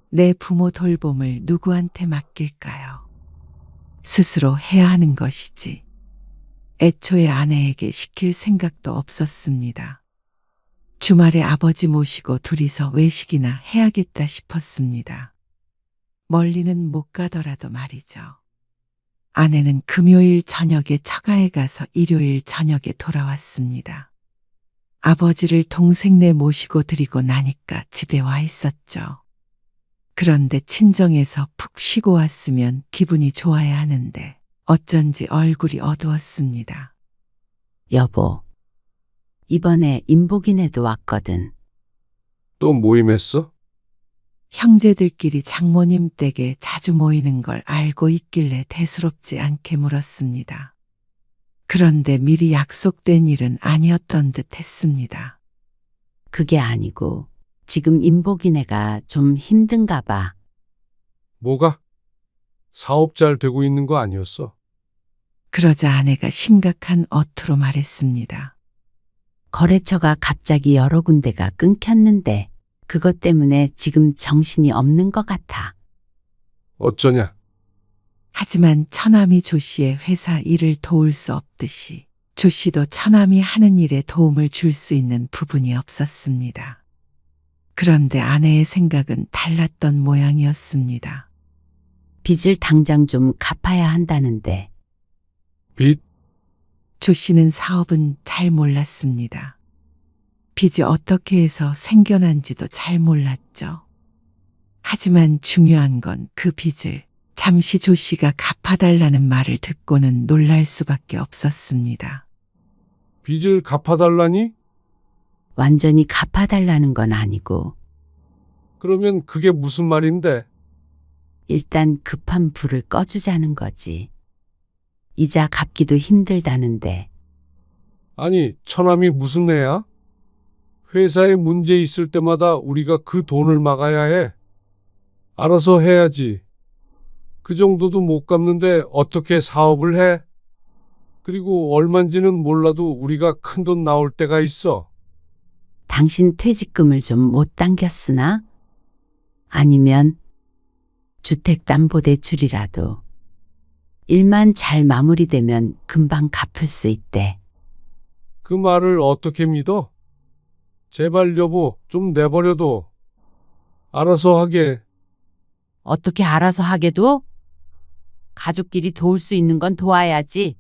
내 부모 돌봄을 누구한테 맡길까요? 스스로 해야 하는 것이지. 애초에 아내에게 시킬 생각도 없었습니다. 주말에 아버지 모시고 둘이서 외식이나 해야겠다 싶었습니다. 멀리는 못 가더라도 말이죠. 아내는 금요일 저녁에 처가에 가서 일요일 저녁에 돌아왔습니다. 아버지를 동생네 모시고 드리고 나니까 집에 와 있었죠. 그런데 친정에서 푹 쉬고 왔으면 기분이 좋아야 하는데 어쩐지 얼굴이 어두웠습니다. 여보, 이번에 임복이네도 왔거든. 또 모임했어? 형제들끼리 장모님 댁에 자주 모이는 걸 알고 있길래 대수롭지 않게 물었습니다. 그런데 미리 약속된 일은 아니었던 듯 했습니다. 그게 아니고 지금 임복이네가 좀 힘든가 봐. 뭐가? 사업 잘 되고 있는 거 아니었어? 그러자 아내가 심각한 어투로 말했습니다. 거래처가 갑자기 여러 군데가 끊겼는데 그것 때문에 지금 정신이 없는 것 같아. 어쩌냐? 하지만 처남이 조 씨의 회사 일을 도울 수 없듯이 조 씨도 처남이 하는 일에 도움을 줄 수 있는 부분이 없었습니다. 그런데 아내의 생각은 달랐던 모양이었습니다. 빚을 당장 좀 갚아야 한다는데. 빚? 조 씨는 사업은 잘 몰랐습니다. 빚이 어떻게 해서 생겨난지도 잘 몰랐죠. 하지만 중요한 건 그 빚을 잠시 조 씨가 갚아달라는 말을 듣고는 놀랄 수밖에 없었습니다. 빚을 갚아달라니? 완전히 갚아달라는 건 아니고 그러면 그게 무슨 말인데? 일단 급한 불을 꺼주자는 거지. 이자 갚기도 힘들다는데. 아니, 처남이 무슨 애야? 회사에 문제 있을 때마다 우리가 그 돈을 막아야 해. 알아서 해야지. 그 정도도 못 갚는데 어떻게 사업을 해? 그리고 얼만지는 몰라도 우리가 큰돈 나올 때가 있어. 당신 퇴직금을 좀 못 당겼으나? 아니면 주택담보대출이라도. 일만 잘 마무리되면 금방 갚을 수 있대. 그 말을 어떻게 믿어? 제발 여보, 좀 내버려둬. 알아서 하게. 어떻게 알아서 하게도? 가족끼리 도울 수 있는 건 도와야지.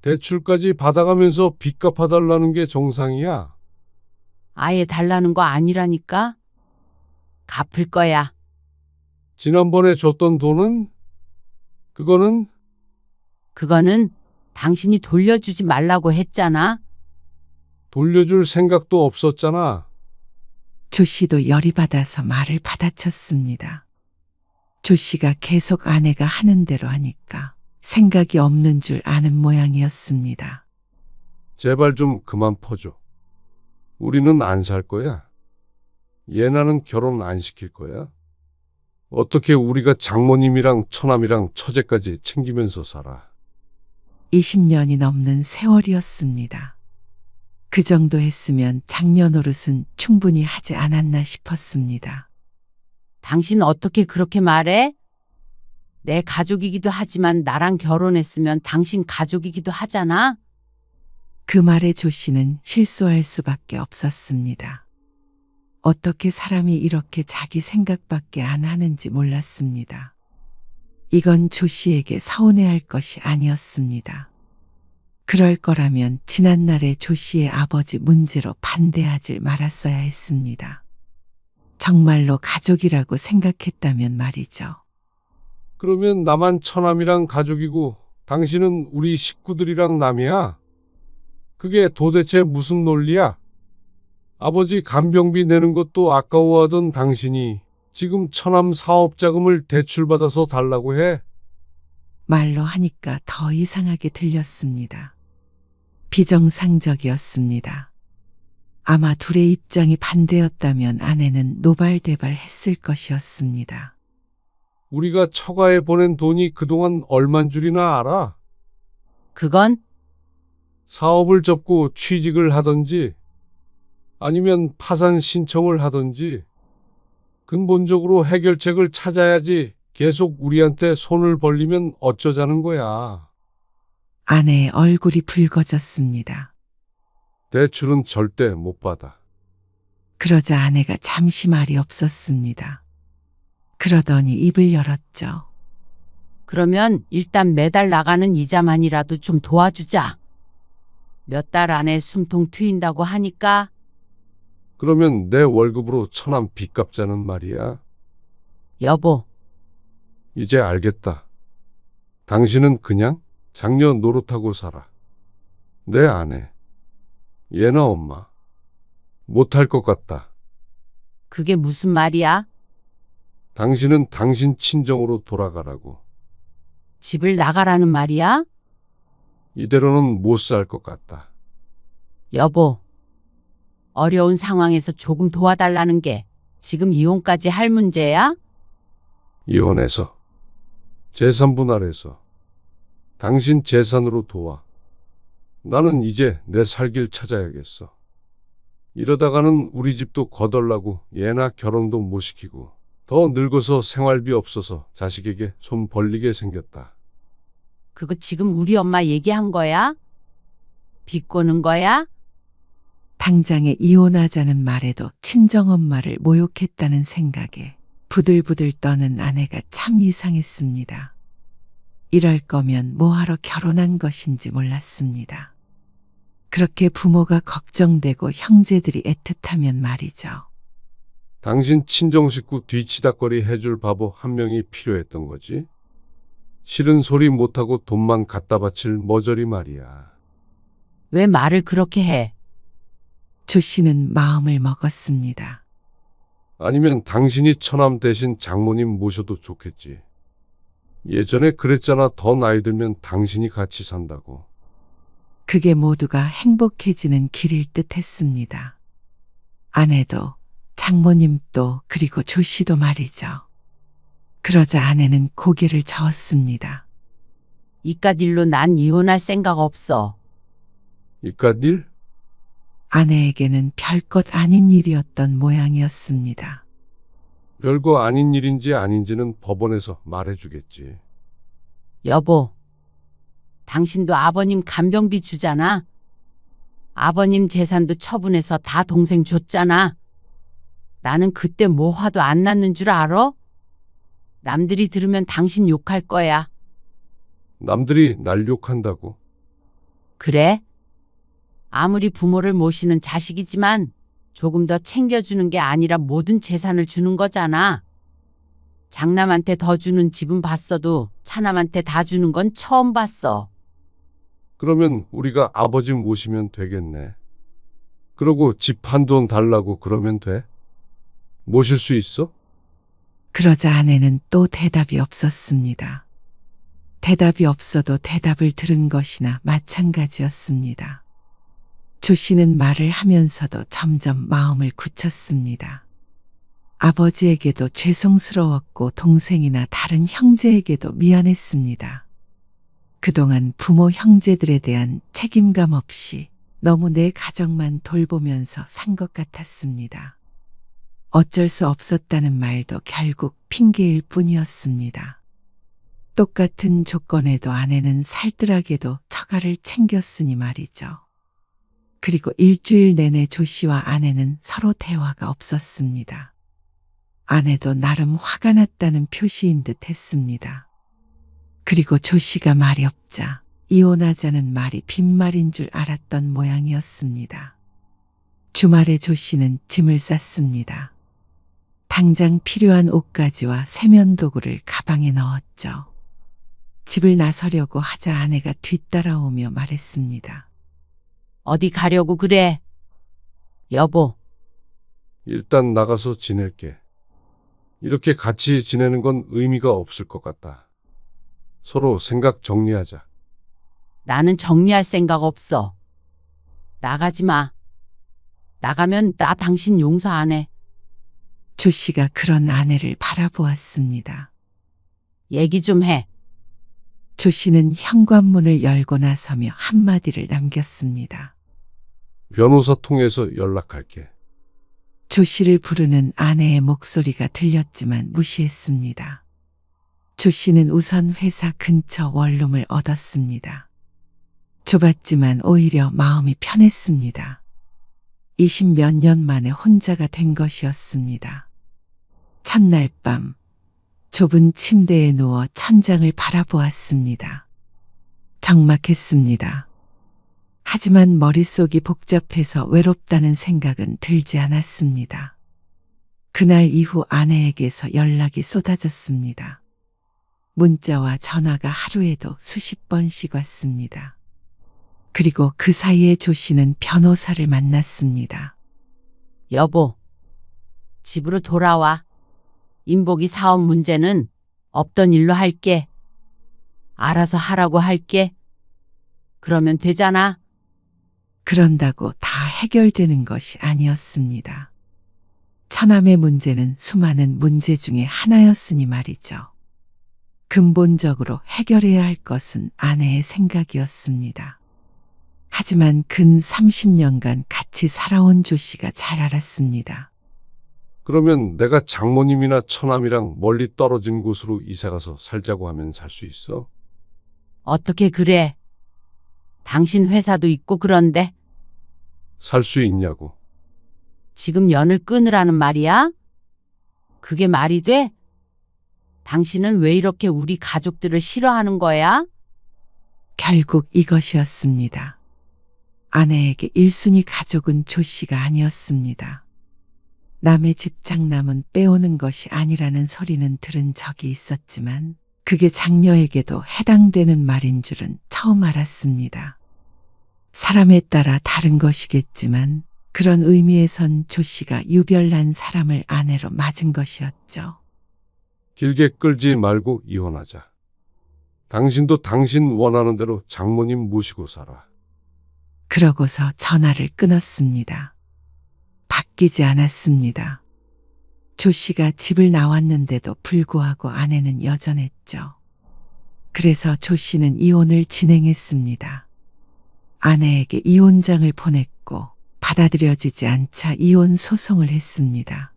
대출까지 받아가면서 빚 갚아달라는 게 정상이야. 아예 달라는 거 아니라니까? 갚을 거야. 지난번에 줬던 돈은? 그거는 당신이 돌려주지 말라고 했잖아. 돌려줄 생각도 없었잖아. 조 씨도 열이 받아서 말을 받아쳤습니다. 조 씨가 계속 아내가 하는 대로 하니까 생각이 없는 줄 아는 모양이었습니다. 제발 좀 그만 퍼줘. 우리는 안 살 거야. 얘나는 결혼 안 시킬 거야. 어떻게 우리가 장모님이랑 처남이랑 처제까지 챙기면서 살아. 20년이 넘는 세월이었습니다. 그 정도 했으면 작년 노릇은 충분히 하지 않았나 싶었습니다. 당신 어떻게 그렇게 말해? 내 가족이기도 하지만 나랑 결혼했으면 당신 가족이기도 하잖아. 그 말에 조 씨는 실소할 수밖에 없었습니다. 어떻게 사람이 이렇게 자기 생각밖에 안 하는지 몰랐습니다. 이건 조 씨에게 서운해할 것이 아니었습니다. 그럴 거라면 지난날의 조 씨의 아버지 문제로 반대하질 말았어야 했습니다. 정말로 가족이라고 생각했다면 말이죠. 그러면 나만 처남이랑 가족이고 당신은 우리 식구들이랑 남이야? 그게 도대체 무슨 논리야? 아버지 간병비 내는 것도 아까워하던 당신이 지금 처남 사업자금을 대출받아서 달라고 해? 말로 하니까 더 이상하게 들렸습니다. 비정상적이었습니다. 아마 둘의 입장이 반대였다면 아내는 노발대발 했을 것이었습니다. 우리가 처가에 보낸 돈이 그동안 얼만 줄이나 알아? 그건 사업을 접고 취직을 하든지 아니면 파산 신청을 하든지 근본적으로 해결책을 찾아야지 계속 우리한테 손을 벌리면 어쩌자는 거야. 아내의 얼굴이 붉어졌습니다. 대출은 절대 못 받아. 그러자 아내가 잠시 말이 없었습니다. 그러더니 입을 열었죠. 그러면 일단 매달 나가는 이자만이라도 좀 도와주자. 몇 달 안에 숨통 트인다고 하니까 그러면 내 월급으로 처남 빚 갚자는 말이야. 여보, 이제 알겠다. 당신은 그냥 장녀 노릇하고 살아. 내 아내, 얘나 엄마, 못할 것 같다. 그게 무슨 말이야? 당신은 당신 친정으로 돌아가라고. 집을 나가라는 말이야? 이대로는 못 살 것 같다. 여보, 어려운 상황에서 조금 도와달라는 게 지금 이혼까지 할 문제야? 이혼해서, 재산 분할해서, 당신 재산으로 도와. 나는 이제 내 살 길 찾아야겠어. 이러다가는 우리 집도 거덜나고 얘나 결혼도 못 시키고 더 늙어서 생활비 없어서 자식에게 손 벌리게 생겼다. 그거 지금 우리 엄마 얘기한 거야? 비꼬는 거야? 당장에 이혼하자는 말에도 친정엄마를 모욕했다는 생각에 부들부들 떠는 아내가 참 이상했습니다. 이럴 거면 뭐하러 결혼한 것인지 몰랐습니다. 그렇게 부모가 걱정되고 형제들이 애틋하면 말이죠. 당신 친정 식구 뒤치다거리 해줄 바보 한 명이 필요했던 거지. 싫은 소리 못하고 돈만 갖다 바칠 머저리 말이야. 왜 말을 그렇게 해? 조 씨는 마음을 먹었습니다. 아니면 당신이 처남 대신 장모님 모셔도 좋겠지. 예전에 그랬잖아. 더 나이 들면 당신이 같이 산다고. 그게 모두가 행복해지는 길일 듯 했습니다. 아내도 장모님도 그리고 조 씨도 말이죠. 그러자 아내는 고개를 저었습니다. 이깟 일로 난 이혼할 생각 없어. 이깟 일? 아내에게는 별것 아닌 일이었던 모양이었습니다. 별거 아닌 일인지 아닌지는 법원에서 말해주겠지. 여보, 당신도 아버님 간병비 주잖아. 아버님 재산도 처분해서 다 동생 줬잖아. 나는 그때 뭐 화도 안 났는 줄 알아? 남들이 들으면 당신 욕할 거야. 남들이 날 욕한다고. 그래? 아무리 부모를 모시는 자식이지만 조금 더 챙겨주는 게 아니라 모든 재산을 주는 거잖아. 장남한테 더 주는 집은 봤어도 차남한테 다 주는 건 처음 봤어. 그러면 우리가 아버지 모시면 되겠네. 그러고 집 한 돈 달라고 그러면 돼? 모실 수 있어? 그러자 아내는 또 대답이 없었습니다. 대답이 없어도 대답을 들은 것이나 마찬가지였습니다. 조 씨는 말을 하면서도 점점 마음을 굳혔습니다. 아버지에게도 죄송스러웠고 동생이나 다른 형제에게도 미안했습니다. 그동안 부모 형제들에 대한 책임감 없이 너무 내 가정만 돌보면서 산 것 같았습니다. 어쩔 수 없었다는 말도 결국 핑계일 뿐이었습니다. 똑같은 조건에도 아내는 살뜰하게도 처가를 챙겼으니 말이죠. 그리고 일주일 내내 조 씨와 아내는 서로 대화가 없었습니다. 아내도 나름 화가 났다는 표시인 듯 했습니다. 그리고 조 씨가 말이 없자 이혼하자는 말이 빈말인 줄 알았던 모양이었습니다. 주말에 조 씨는 짐을 쌌습니다. 당장 필요한 옷가지와 세면도구를 가방에 넣었죠. 집을 나서려고 하자 아내가 뒤따라오며 말했습니다. 어디 가려고 그래? 여보, 일단 나가서 지낼게. 이렇게 같이 지내는 건 의미가 없을 것 같다. 서로 생각 정리하자. 나는 정리할 생각 없어. 나가지 마. 나가면 나 당신 용서 안 해. 조 씨가 그런 아내를 바라보았습니다. 얘기 좀 해. 조 씨는 현관문을 열고 나서며 한마디를 남겼습니다. 변호사 통해서 연락할게. 조 씨를 부르는 아내의 목소리가 들렸지만 무시했습니다. 조 씨는 우선 회사 근처 원룸을 얻었습니다. 좁았지만 오히려 마음이 편했습니다. 20몇 년 만에 혼자가 된 것이었습니다. 첫날 밤 좁은 침대에 누워 천장을 바라보았습니다. 적막했습니다. 하지만 머릿속이 복잡해서 외롭다는 생각은 들지 않았습니다. 그날 이후 아내에게서 연락이 쏟아졌습니다. 문자와 전화가 하루에도 수십 번씩 왔습니다. 그리고 그 사이에 조 씨는 변호사를 만났습니다. 여보, 집으로 돌아와. 인복이 사업 문제는 없던 일로 할게. 알아서 하라고 할게. 그러면 되잖아. 그런다고 다 해결되는 것이 아니었습니다. 처남의 문제는 수많은 문제 중에 하나였으니 말이죠. 근본적으로 해결해야 할 것은 아내의 생각이었습니다. 하지만 근 30년간 같이 살아온 조 씨가 잘 알았습니다. 그러면 내가 장모님이나 처남이랑 멀리 떨어진 곳으로 이사가서 살자고 하면 살 수 있어? 어떻게 그래? 당신 회사도 있고 그런데 살 수 있냐고. 지금 연을 끊으라는 말이야? 그게 말이 돼? 당신은 왜 이렇게 우리 가족들을 싫어하는 거야? 결국 이것이었습니다. 아내에게 1순위 가족은 조 씨가 아니었습니다. 남의 집 장남은 빼오는 것이 아니라는 소리는 들은 적이 있었지만 그게 장녀에게도 해당되는 말인 줄은 처음 알았습니다. 사람에 따라 다른 것이겠지만 그런 의미에선 조 씨가 유별난 사람을 아내로 맞은 것이었죠. 길게 끌지 말고 이혼하자. 당신도 당신 원하는 대로 장모님 모시고 살아. 그러고서 전화를 끊었습니다. 바뀌지 않았습니다. 조 씨가 집을 나왔는데도 불구하고 아내는 여전했죠. 그래서 조 씨는 이혼을 진행했습니다. 아내에게 이혼장을 보냈고 받아들여지지 않자 이혼 소송을 했습니다.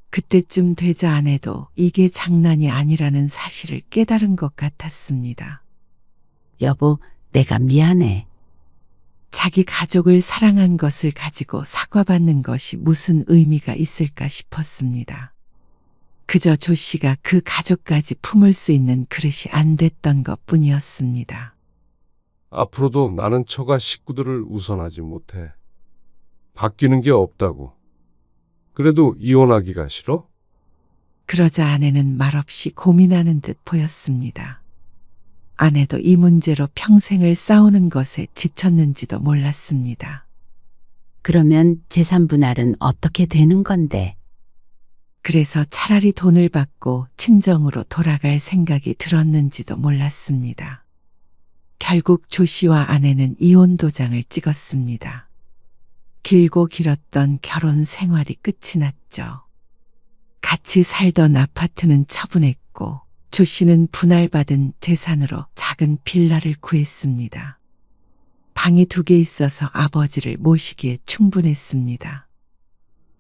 그때쯤 되자 아내도 이게 장난이 아니라는 사실을 깨달은 것 같았습니다. 여보, 내가 미안해. 자기 가족을 사랑한 것을 가지고 사과받는 것이 무슨 의미가 있을까 싶었습니다. 그저 조 씨가 그 가족까지 품을 수 있는 그릇이 안 됐던 것뿐이었습니다. 앞으로도 나는 처가 식구들을 우선하지 못해. 바뀌는 게 없다고. 그래도 이혼하기가 싫어? 그러자 아내는 말없이 고민하는 듯 보였습니다. 아내도 이 문제로 평생을 싸우는 것에 지쳤는지도 몰랐습니다. 그러면 재산 분할은 어떻게 되는 건데? 그래서 차라리 돈을 받고 친정으로 돌아갈 생각이 들었는지도 몰랐습니다. 결국 조 씨와 아내는 이혼 도장을 찍었습니다. 길고 길었던 결혼 생활이 끝이 났죠. 같이 살던 아파트는 처분했고 조 씨는 분할받은 재산으로 작은 빌라를 구했습니다. 방이 2개 있어서 아버지를 모시기에 충분했습니다.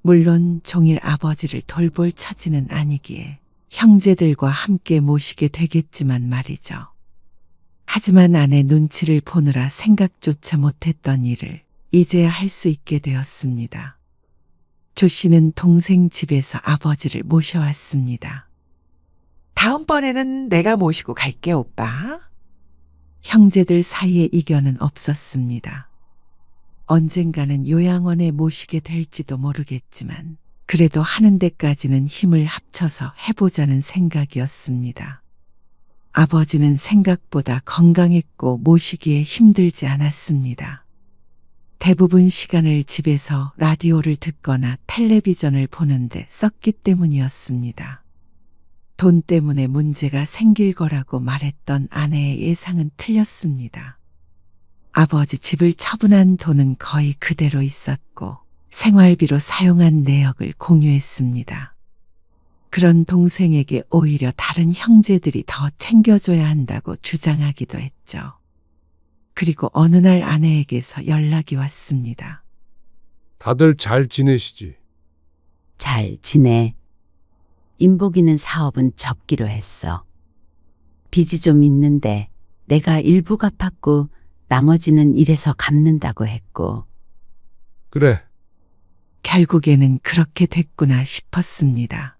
물론 종일 아버지를 돌볼 처지는 아니기에 형제들과 함께 모시게 되겠지만 말이죠. 하지만 아내 눈치를 보느라 생각조차 못했던 일을 이제야 할 수 있게 되었습니다. 조 씨는 동생 집에서 아버지를 모셔왔습니다. 다음번에는 내가 모시고 갈게, 오빠. 형제들 사이에 이견은 없었습니다. 언젠가는 요양원에 모시게 될지도 모르겠지만 그래도 하는 데까지는 힘을 합쳐서 해보자는 생각이었습니다. 아버지는 생각보다 건강했고 모시기에 힘들지 않았습니다. 대부분 시간을 집에서 라디오를 듣거나 텔레비전을 보는데 썼기 때문이었습니다. 돈 때문에 문제가 생길 거라고 말했던 아내의 예상은 틀렸습니다. 아버지 집을 처분한 돈은 거의 그대로 있었고 생활비로 사용한 내역을 공유했습니다. 그런 동생에게 오히려 다른 형제들이 더 챙겨줘야 한다고 주장하기도 했죠. 그리고 어느 날 아내에게서 연락이 왔습니다. 다들 잘 지내시지? 잘 지내. 인복이는 사업은 접기로 했어. 빚이 좀 있는데 내가 일부 갚았고 나머지는 일해서 갚는다고 했고. 그래. 결국에는 그렇게 됐구나 싶었습니다.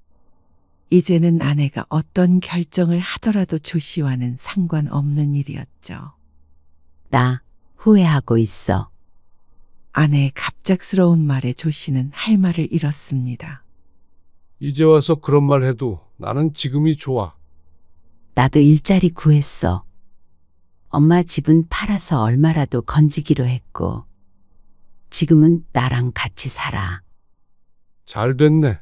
이제는 아내가 어떤 결정을 하더라도 조 씨와는 상관없는 일이었죠. 나 후회하고 있어. 아내의 갑작스러운 말에 조 씨는 할 말을 잃었습니다. 이제 와서 그런 말 해도 나는 지금이 좋아. 나도 일자리 구했어. 엄마 집은 팔아서 얼마라도 건지기로 했고. 지금은 나랑 같이 살아. 잘 됐네.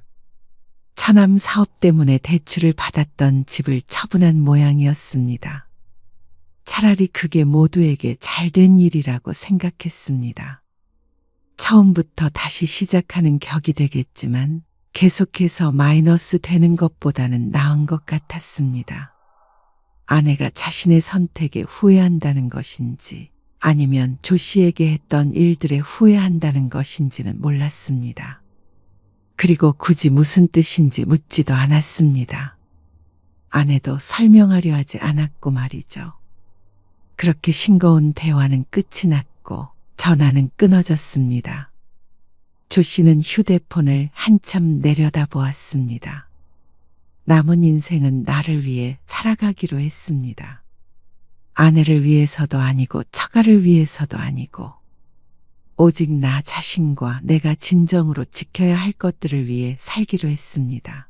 처남 사업 때문에 대출을 받았던 집을 처분한 모양이었습니다. 차라리 그게 모두에게 잘된 일이라고 생각했습니다. 처음부터 다시 시작하는 격이 되겠지만 계속해서 마이너스 되는 것보다는 나은 것 같았습니다. 아내가 자신의 선택에 후회한다는 것인지 아니면 조 씨에게 했던 일들에 후회한다는 것인지는 몰랐습니다. 그리고 굳이 무슨 뜻인지 묻지도 않았습니다. 아내도 설명하려 하지 않았고 말이죠. 그렇게 싱거운 대화는 끝이 났고 전화는 끊어졌습니다. 조 씨는 휴대폰을 한참 내려다보았습니다. 남은 인생은 나를 위해 살아가기로 했습니다. 아내를 위해서도 아니고 처가를 위해서도 아니고 오직 나 자신과 내가 진정으로 지켜야 할 것들을 위해 살기로 했습니다.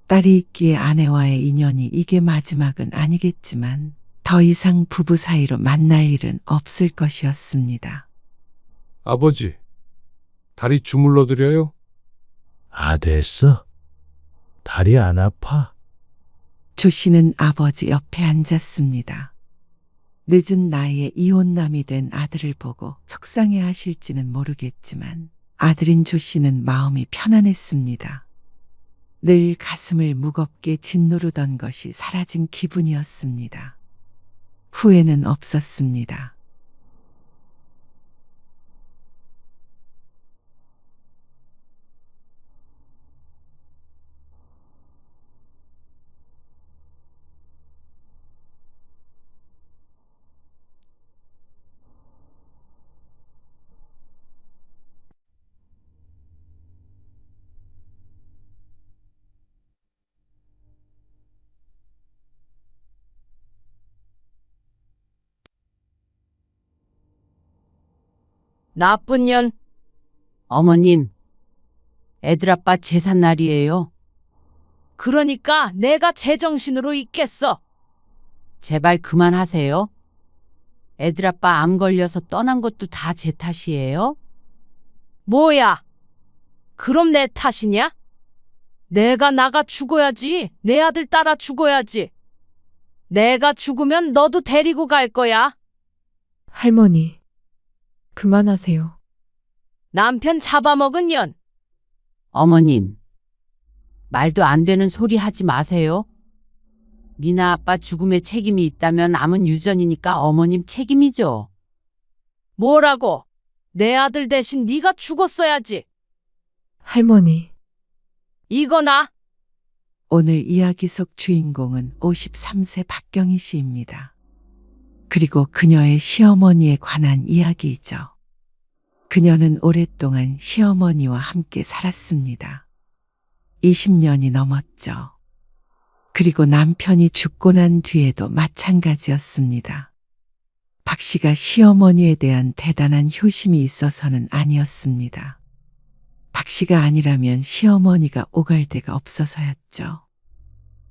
딸이 있기에 아내와의 인연이 이게 마지막은 아니겠지만 더 이상 부부 사이로 만날 일은 없을 것이었습니다. 아버지, 다리 주물러 드려요? 됐어. 다리 안 아파? 조 씨는 아버지 옆에 앉았습니다. 늦은 나이에 이혼남이 된 아들을 보고 속상해 하실지는 모르겠지만 아들인 조 씨는 마음이 편안했습니다. 늘 가슴을 무겁게 짓누르던 것이 사라진 기분이었습니다. 후회는 없었습니다. 나쁜 년. 어머님, 애들 아빠 제삿날이에요. 그러니까 내가 제정신으로 있겠어. 제발 그만하세요. 애들 아빠 암 걸려서 떠난 것도 다 제 탓이에요? 뭐야? 그럼 내 탓이냐? 내가 나가 죽어야지. 내 아들 따라 죽어야지. 내가 죽으면 너도 데리고 갈 거야. 할머니, 그만하세요. 남편 잡아먹은 년. 어머님, 말도 안 되는 소리 하지 마세요. 미나 아빠 죽음에 책임이 있다면 암은 유전이니까 어머님 책임이죠. 뭐라고? 내 아들 대신 네가 죽었어야지. 할머니, 이거나. 오늘 이야기 속 주인공은 53세 박경희 씨입니다. 그리고 그녀의 시어머니에 관한 이야기이죠. 그녀는 오랫동안 시어머니와 함께 살았습니다. 20년이 넘었죠. 그리고 남편이 죽고 난 뒤에도 마찬가지였습니다. 박 씨가 시어머니에 대한 대단한 효심이 있어서는 아니었습니다. 박 씨가 아니라면 시어머니가 오갈 데가 없어서였죠.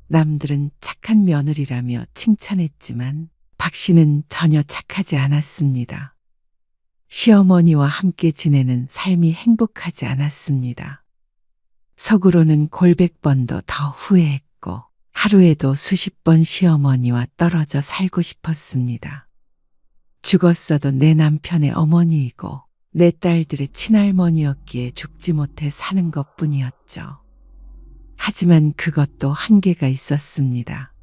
남들은 착한 며느리라며 칭찬했지만 박 씨는 전혀 착하지 않았습니다. 시어머니와 함께 지내는 삶이 행복하지 않았습니다. 속으로는 골백 번도 더 후회했고 하루에도 수십 번 시어머니와 떨어져 살고 싶었습니다. 죽었어도 내 남편의 어머니이고 내 딸들의 친할머니였기에 죽지 못해 사는 것뿐이었죠. 하지만 그것도 한계가 있었습니다.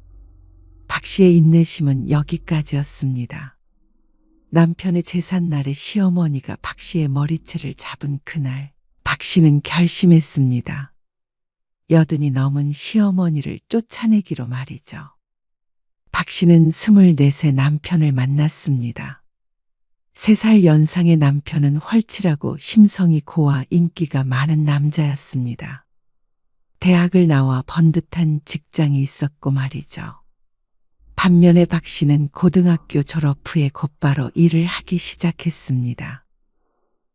박 씨의 인내심은 여기까지였습니다. 남편의 제삿날에 시어머니가 박 씨의 머리채를 잡은 그날, 박 씨는 결심했습니다. 여든이 넘은 시어머니를 쫓아내기로 말이죠. 박 씨는 24세 남편을 만났습니다. 3살 연상의 남편은 헐칠하고 심성이 고와 인기가 많은 남자였습니다. 대학을 나와 번듯한 직장이 있었고 말이죠. 반면에 박 씨는 고등학교 졸업 후에 곧바로 일을 하기 시작했습니다.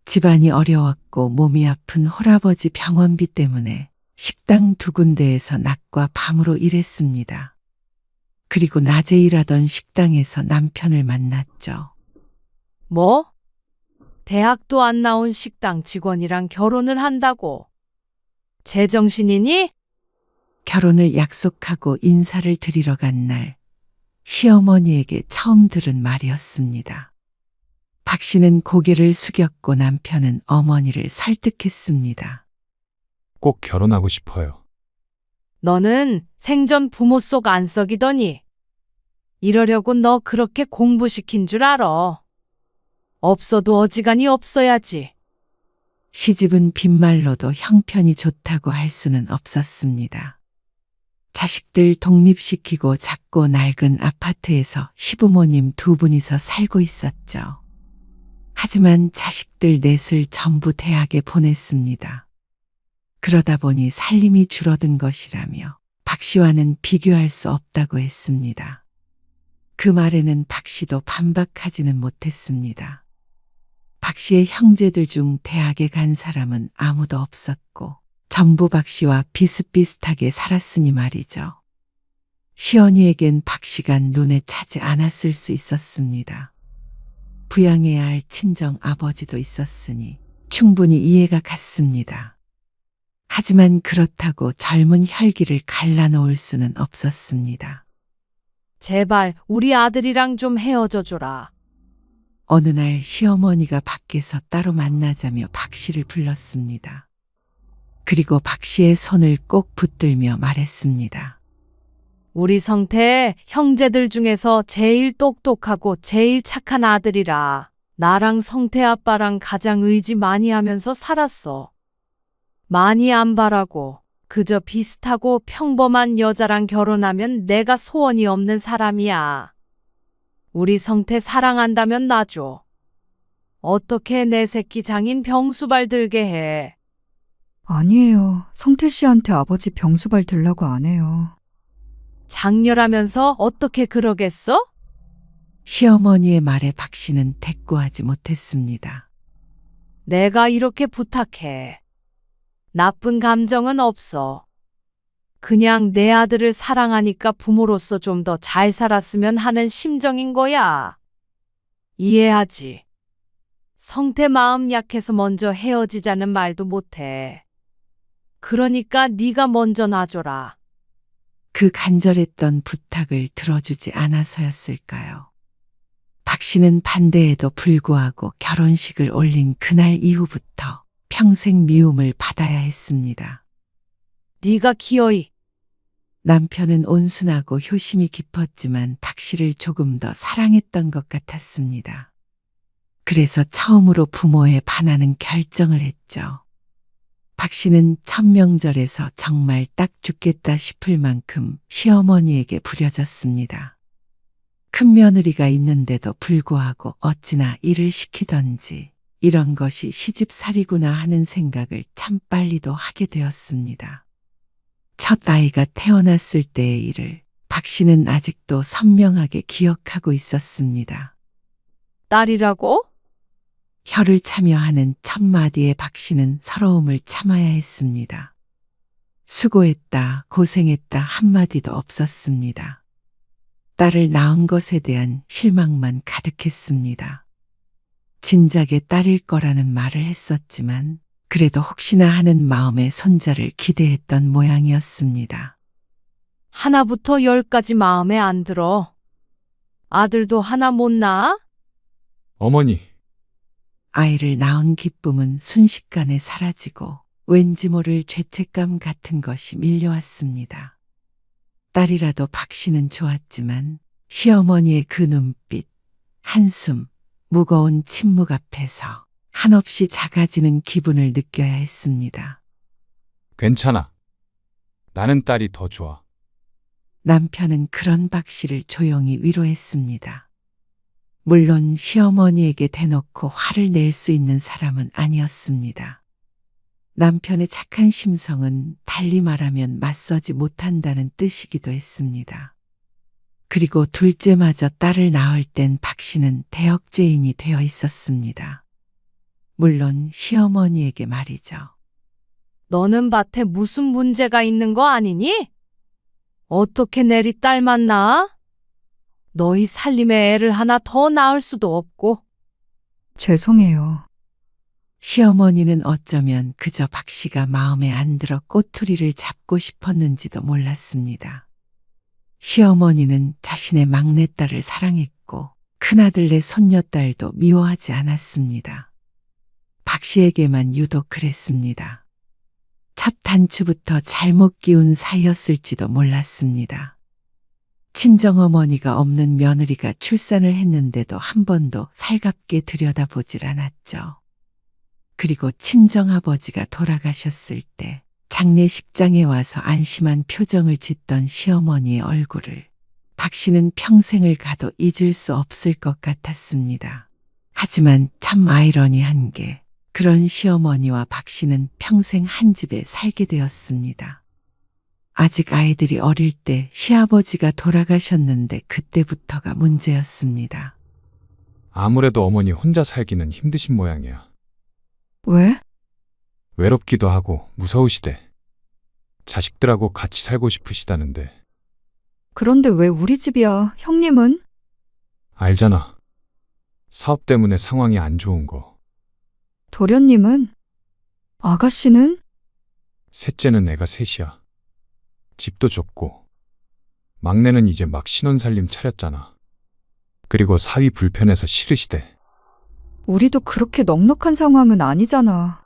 집안이 어려웠고 몸이 아픈 홀아버지 병원비 때문에 식당 2군데에서 낮과 밤으로 일했습니다. 그리고 낮에 일하던 식당에서 남편을 만났죠. 뭐? 대학도 안 나온 식당 직원이랑 결혼을 한다고? 제정신이니? 결혼을 약속하고 인사를 드리러 간 날, 시어머니에게 처음 들은 말이었습니다. 박 씨는 고개를 숙였고 남편은 어머니를 설득했습니다. 꼭 결혼하고 싶어요. 너는 생전 부모 속 안 썩이더니 이러려고 너 그렇게 공부시킨 줄 알아. 없어도 어지간히 없어야지. 시집은 빈말로도 형편이 좋다고 할 수는 없었습니다. 자식들 독립시키고 작고 낡은 아파트에서 시부모님 2분이서 살고 있었죠. 하지만 자식들 넷을 전부 대학에 보냈습니다. 그러다 보니 살림이 줄어든 것이라며 박 씨와는 비교할 수 없다고 했습니다. 그 말에는 박 씨도 반박하지는 못했습니다. 박 씨의 형제들 중 대학에 간 사람은 아무도 없었고 전부 박 씨와 비슷비슷하게 살았으니 말이죠. 시언니에겐 박 씨가 눈에 차지 않았을 수 있었습니다. 부양해야 할 친정 아버지도 있었으니 충분히 이해가 갔습니다. 하지만 그렇다고 젊은 혈기를 갈라놓을 수는 없었습니다. 제발 우리 아들이랑 좀 헤어져 줘라. 어느 날 시어머니가 밖에서 따로 만나자며 박 씨를 불렀습니다. 그리고 박 씨의 손을 꼭 붙들며 말했습니다. 우리 성태 형제들 중에서 제일 똑똑하고 제일 착한 아들이라. 나랑 성태 아빠랑 가장 의지 많이 하면서 살았어. 많이 안 바라고 그저 비슷하고 평범한 여자랑 결혼하면 내가 소원이 없는 사람이야. 우리 성태 사랑한다면 놔줘. 어떻게 내 새끼 장인 병수발 들게 해. 아니에요. 성태 씨한테 아버지 병수발 들라고 안 해요. 장렬하면서 어떻게 그러겠어? 시어머니의 말에 박 씨는 대꾸하지 못했습니다. 내가 이렇게 부탁해. 나쁜 감정은 없어. 그냥 내 아들을 사랑하니까 부모로서 좀 더 잘 살았으면 하는 심정인 거야. 이해하지? 성태 마음 약해서 먼저 헤어지자는 말도 못해. 그러니까 네가 먼저 놔줘라. 그 간절했던 부탁을 들어주지 않아서였을까요? 박 씨는 반대에도 불구하고 결혼식을 올린 그날 이후부터 평생 미움을 받아야 했습니다. 네가 기어이. 남편은 온순하고 효심이 깊었지만 박 씨를 조금 더 사랑했던 것 같았습니다. 그래서 처음으로 부모에 반하는 결정을 했죠. 박 씨는 첫 명절에서 정말 딱 죽겠다 싶을 만큼 시어머니에게 부려졌습니다. 큰 며느리가 있는데도 불구하고 어찌나 일을 시키던지 이런 것이 시집살이구나 하는 생각을 참 빨리도 하게 되었습니다. 첫 아이가 태어났을 때의 일을 박 씨는 아직도 선명하게 기억하고 있었습니다. 딸이라고? 혀를 차며하는 첫 마디에 박 씨는 서러움을 참아야 했습니다. 수고했다, 고생했다 한마디도 없었습니다. 딸을 낳은 것에 대한 실망만 가득했습니다. 진작에 딸일 거라는 말을 했었지만 그래도 혹시나 하는 마음에 손자를 기대했던 모양이었습니다. 하나부터 10까지 마음에 안 들어. 아들도 하나 못 낳아? 어머니, 아이를 낳은 기쁨은 순식간에 사라지고 왠지 모를 죄책감 같은 것이 밀려왔습니다. 딸이라도 박 씨는 좋았지만 시어머니의 그 눈빛, 한숨, 무거운 침묵 앞에서 한없이 작아지는 기분을 느껴야 했습니다. 괜찮아. 나는 딸이 더 좋아. 남편은 그런 박 씨를 조용히 위로했습니다. 물론 시어머니에게 대놓고 화를 낼 수 있는 사람은 아니었습니다. 남편의 착한 심성은 달리 말하면 맞서지 못한다는 뜻이기도 했습니다. 그리고 둘째마저 딸을 낳을 땐 박 씨는 대역죄인이 되어 있었습니다. 물론 시어머니에게 말이죠. 너는 밭에 무슨 문제가 있는 거 아니니? 어떻게 내리 딸만 낳아? 너희 살림에 애를 하나 더 낳을 수도 없고. 죄송해요. 시어머니는 어쩌면 그저 박 씨가 마음에 안 들어 꼬투리를 잡고 싶었는지도 몰랐습니다. 시어머니는 자신의 막내딸을 사랑했고 큰아들네 손녀딸도 미워하지 않았습니다. 박 씨에게만 유독 그랬습니다. 첫 단추부터 잘못 끼운 사이였을지도 몰랐습니다. 친정어머니가 없는 며느리가 출산을 했는데도 한 번도 살갑게 들여다보질 않았죠. 그리고 친정아버지가 돌아가셨을 때 장례식장에 와서 안심한 표정을 짓던 시어머니의 얼굴을 박 씨는 평생을 가도 잊을 수 없을 것 같았습니다. 하지만 참 아이러니한 게 그런 시어머니와 박 씨는 평생 한 집에 살게 되었습니다. 아직 아이들이 어릴 때 시아버지가 돌아가셨는데 그때부터가 문제였습니다. 아무래도 어머니 혼자 살기는 힘드신 모양이야. 왜? 외롭기도 하고 무서우시대. 자식들하고 같이 살고 싶으시다는데. 그런데 왜 우리 집이야? 형님은? 알잖아. 사업 때문에 상황이 안 좋은 거. 도련님은? 아가씨는? 셋째는 애가 셋이야. 집도 좁고. 막내는 이제 막 신혼살림 차렸잖아. 그리고 사위 불편해서 싫으시대. 우리도 그렇게 넉넉한 상황은 아니잖아.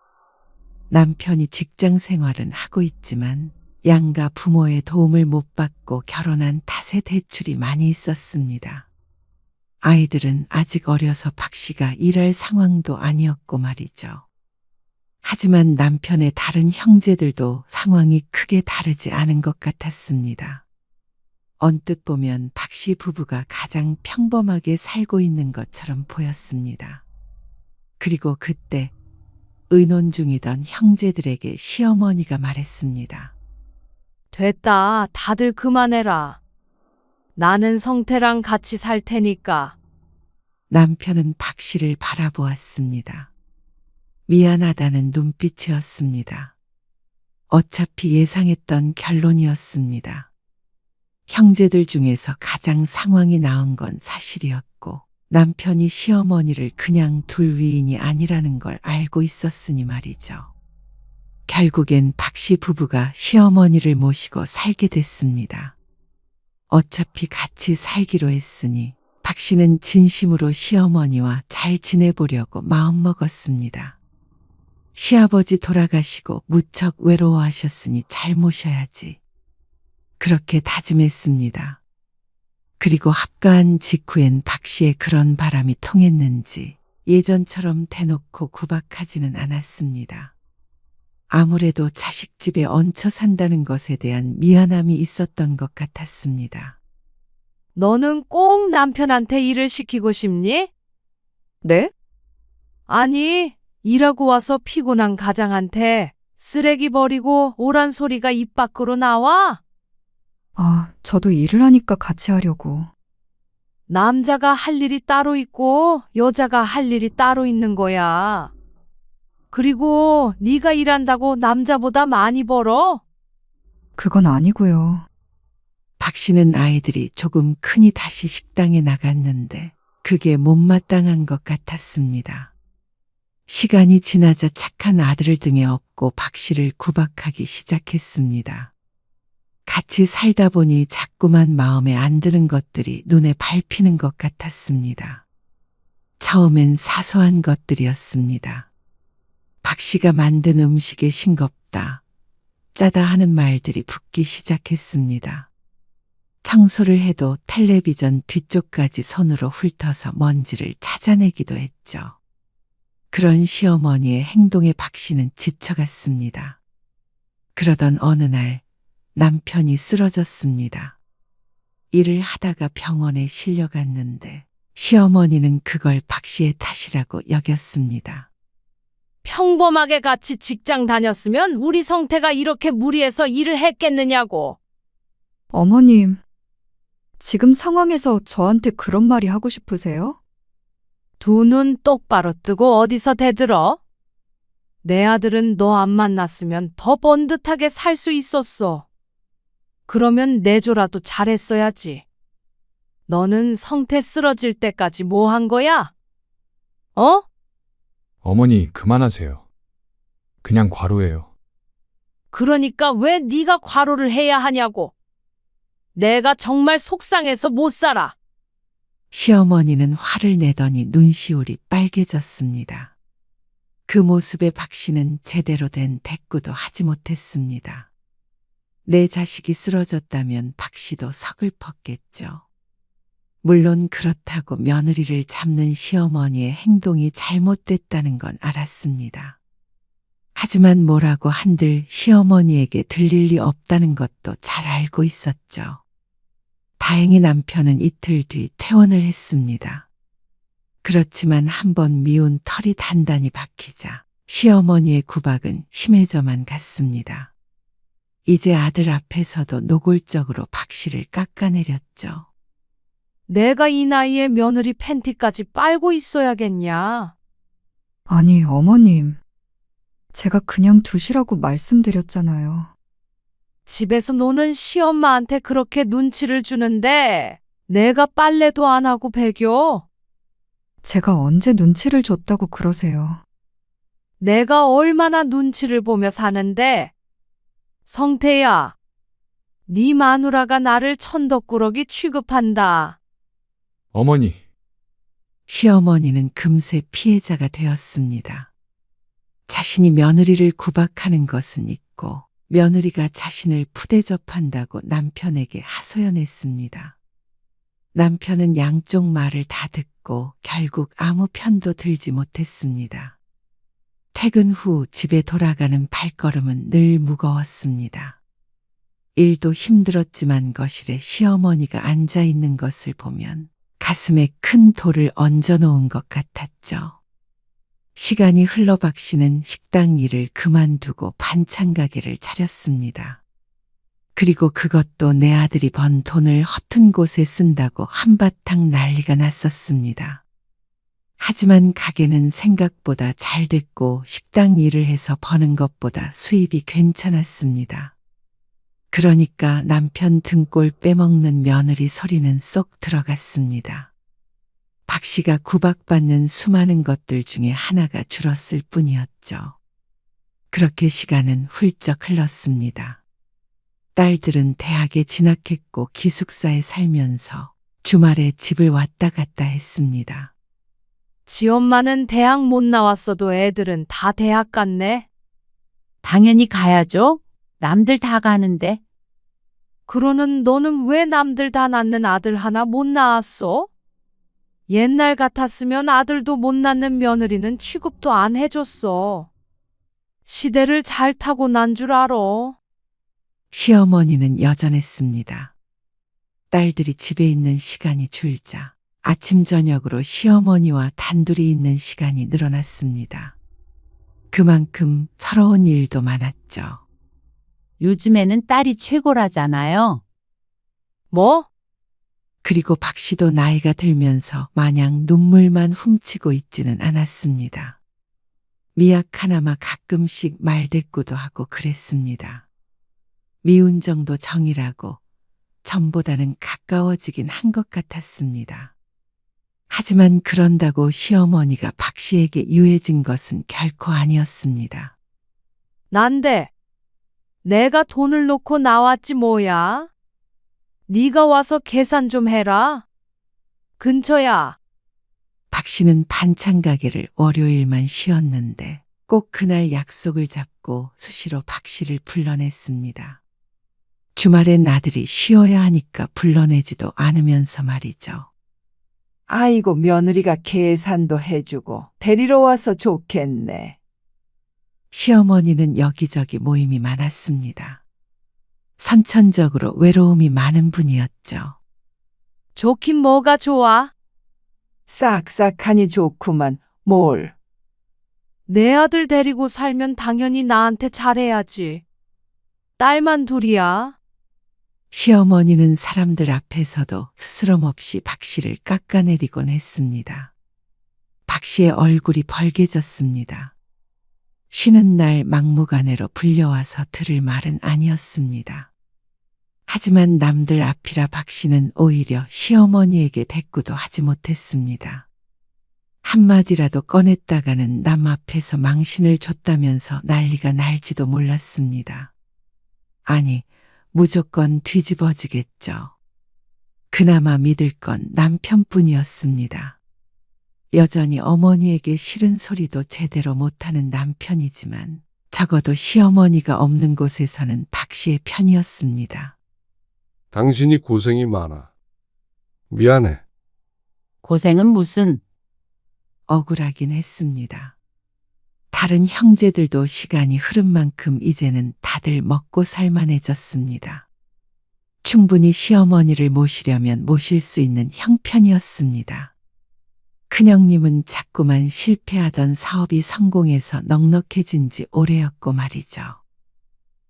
남편이 직장 생활은 하고 있지만 양가 부모의 도움을 못 받고 결혼한 탓에 대출이 많이 있었습니다. 아이들은 아직 어려서 박 씨가 일할 상황도 아니었고 말이죠. 하지만 남편의 다른 형제들도 상황이 크게 다르지 않은 것 같았습니다. 언뜻 보면 박 씨 부부가 가장 평범하게 살고 있는 것처럼 보였습니다. 그리고 그때 의논 중이던 형제들에게 시어머니가 말했습니다. 됐다. 다들 그만해라. 나는 성태랑 같이 살 테니까. 남편은 박 씨를 바라보았습니다. 미안하다는 눈빛이었습니다. 어차피 예상했던 결론이었습니다. 형제들 중에서 가장 상황이 나은 건 사실이었고 남편이 시어머니를 그냥 둘 위인이 아니라는 걸 알고 있었으니 말이죠. 결국엔 박 씨 부부가 시어머니를 모시고 살게 됐습니다. 어차피 같이 살기로 했으니 박 씨는 진심으로 시어머니와 잘 지내보려고 마음먹었습니다. 시아버지 돌아가시고 무척 외로워하셨으니 잘 모셔야지. 그렇게 다짐했습니다. 그리고 합가한 직후엔 박 씨의 그런 바람이 통했는지 예전처럼 대놓고 구박하지는 않았습니다. 아무래도 자식 집에 얹혀 산다는 것에 대한 미안함이 있었던 것 같았습니다. 너는 꼭 남편한테 일을 시키고 싶니? 네? 아니, 일하고 와서 피곤한 가장한테 쓰레기 버리고 오란 소리가 입 밖으로 나와? 아, 저도 일을 하니까 같이 하려고. 남자가 할 일이 따로 있고 여자가 할 일이 따로 있는 거야. 그리고 네가 일한다고 남자보다 많이 벌어? 그건 아니고요. 박 씨는 아이들이 조금 크니 다시 식당에 나갔는데 그게 못마땅한 것 같았습니다. 시간이 지나자 착한 아들을 등에 업고 박 씨를 구박하기 시작했습니다. 같이 살다 보니 자꾸만 마음에 안 드는 것들이 눈에 밟히는 것 같았습니다. 처음엔 사소한 것들이었습니다. 박 씨가 만든 음식에 싱겁다, 짜다 하는 말들이 붙기 시작했습니다. 청소를 해도 텔레비전 뒤쪽까지 손으로 훑어서 먼지를 찾아내기도 했죠. 그런 시어머니의 행동에 박 씨는 지쳐갔습니다. 그러던 어느 날 남편이 쓰러졌습니다. 일을 하다가 병원에 실려갔는데 시어머니는 그걸 박 씨의 탓이라고 여겼습니다. 평범하게 같이 직장 다녔으면 우리 성태가 이렇게 무리해서 일을 했겠느냐고. 어머님, 지금 상황에서 저한테 그런 말이 하고 싶으세요? 두 눈 똑바로 뜨고 어디서 대들어? 내 아들은 너 안 만났으면 더 번듯하게 살 수 있었어. 그러면 내조라도 잘했어야지. 너는 성태 쓰러질 때까지 뭐 한 거야? 어? 어머니, 그만하세요. 그냥 과로예요. 그러니까 왜 네가 과로를 해야 하냐고. 내가 정말 속상해서 못 살아. 시어머니는 화를 내더니 눈시울이 빨개졌습니다. 그 모습에 박 씨는 제대로 된 대꾸도 하지 못했습니다. 내 자식이 쓰러졌다면 박 씨도 서글펐겠죠. 물론 그렇다고 며느리를 잡는 시어머니의 행동이 잘못됐다는 건 알았습니다. 하지만 뭐라고 한들 시어머니에게 들릴 리 없다는 것도 잘 알고 있었죠. 다행히 남편은 이틀 뒤 퇴원을 했습니다. 그렇지만 한번 미운 털이 단단히 박히자 시어머니의 구박은 심해져만 갔습니다. 이제 아들 앞에서도 노골적으로 박 씨를 깎아내렸죠. 내가 이 나이에 며느리 팬티까지 빨고 있어야겠냐. 아니, 어머님. 제가 그냥 두시라고 말씀드렸잖아요. 집에서 노는 시엄마한테 그렇게 눈치를 주는데 내가 빨래도 안 하고 배겨. 제가 언제 눈치를 줬다고 그러세요? 내가 얼마나 눈치를 보며 사는데. 성태야, 네 마누라가 나를 천덕꾸러기 취급한다. 어머니, 시어머니는 금세 피해자가 되었습니다. 자신이 며느리를 구박하는 것은 있고 며느리가 자신을 푸대접한다고 남편에게 하소연했습니다. 남편은 양쪽 말을 다 듣고 결국 아무 편도 들지 못했습니다. 퇴근 후 집에 돌아가는 발걸음은 늘 무거웠습니다. 일도 힘들었지만 거실에 시어머니가 앉아 있는 것을 보면 가슴에 큰 돌을 얹어 놓은 것 같았죠. 시간이 흘러 박 씨는 식당 일을 그만두고 반찬 가게를 차렸습니다. 그리고 그것도 내 아들이 번 돈을 허튼 곳에 쓴다고 한바탕 난리가 났었습니다. 하지만 가게는 생각보다 잘 됐고 식당 일을 해서 버는 것보다 수입이 괜찮았습니다. 그러니까 남편 등골 빼먹는 며느리 소리는 쏙 들어갔습니다. 박 씨가 구박받는 수많은 것들 중에 하나가 줄었을 뿐이었죠. 그렇게 시간은 훌쩍 흘렀습니다. 딸들은 대학에 진학했고 기숙사에 살면서 주말에 집을 왔다 갔다 했습니다. 지 엄마는 대학 못 나왔어도 애들은 다 대학 갔네. 당연히 가야죠. 남들 다 가는데. 그러는 너는 왜 남들 다 낳는 아들 하나 못 낳았어? 옛날 같았으면 아들도 못 낳는 며느리는 취급도 안 해줬어. 시대를 잘 타고 난 줄 알아. 시어머니는 여전했습니다. 딸들이 집에 있는 시간이 줄자 아침 저녁으로 시어머니와 단둘이 있는 시간이 늘어났습니다. 그만큼 서러운 일도 많았죠. 요즘에는 딸이 최고라잖아요. 뭐? 그리고 박 씨도 나이가 들면서 마냥 눈물만 훔치고 있지는 않았습니다. 미약하나마 가끔씩 말대꾸도 하고 그랬습니다. 미운 정도 정이라고 전보다는 가까워지긴 한 것 같았습니다. 하지만 그런다고 시어머니가 박 씨에게 유해진 것은 결코 아니었습니다. 난데 내가 돈을 놓고 나왔지 뭐야. 네가 와서 계산 좀 해라. 근처야. 박 씨는 반찬 가게를 월요일만 쉬었는데 꼭 그날 약속을 잡고 수시로 박 씨를 불러냈습니다. 주말엔 아들이 쉬어야 하니까 불러내지도 않으면서 말이죠. 아이고, 며느리가 계산도 해주고 데리러 와서 좋겠네. 시어머니는 여기저기 모임이 많았습니다. 선천적으로 외로움이 많은 분이었죠. 좋긴 뭐가 좋아? 싹싹하니 좋구만. 뭘? 내 아들 데리고 살면 당연히 나한테 잘해야지. 딸만 둘이야. 시어머니는 사람들 앞에서도 스스럼 없이 박 씨를 깎아내리곤 했습니다. 박 씨의 얼굴이 벌개졌습니다. 쉬는 날 막무가내로 불려와서 들을 말은 아니었습니다. 하지만 남들 앞이라 박 씨는 오히려 시어머니에게 대꾸도 하지 못했습니다. 한마디라도 꺼냈다가는 남 앞에서 망신을 줬다면서 난리가 날지도 몰랐습니다. 아니, 무조건 뒤집어지겠죠. 그나마 믿을 건 남편뿐이었습니다. 여전히 어머니에게 싫은 소리도 제대로 못하는 남편이지만 적어도 시어머니가 없는 곳에서는 박 씨의 편이었습니다. 당신이 고생이 많아. 미안해. 고생은 무슨. 억울하긴 했습니다. 다른 형제들도 시간이 흐른 만큼 이제는 다들 먹고 살만해졌습니다. 충분히 시어머니를 모시려면 모실 수 있는 형편이었습니다. 큰형님은 자꾸만 실패하던 사업이 성공해서 넉넉해진 지 오래였고 말이죠.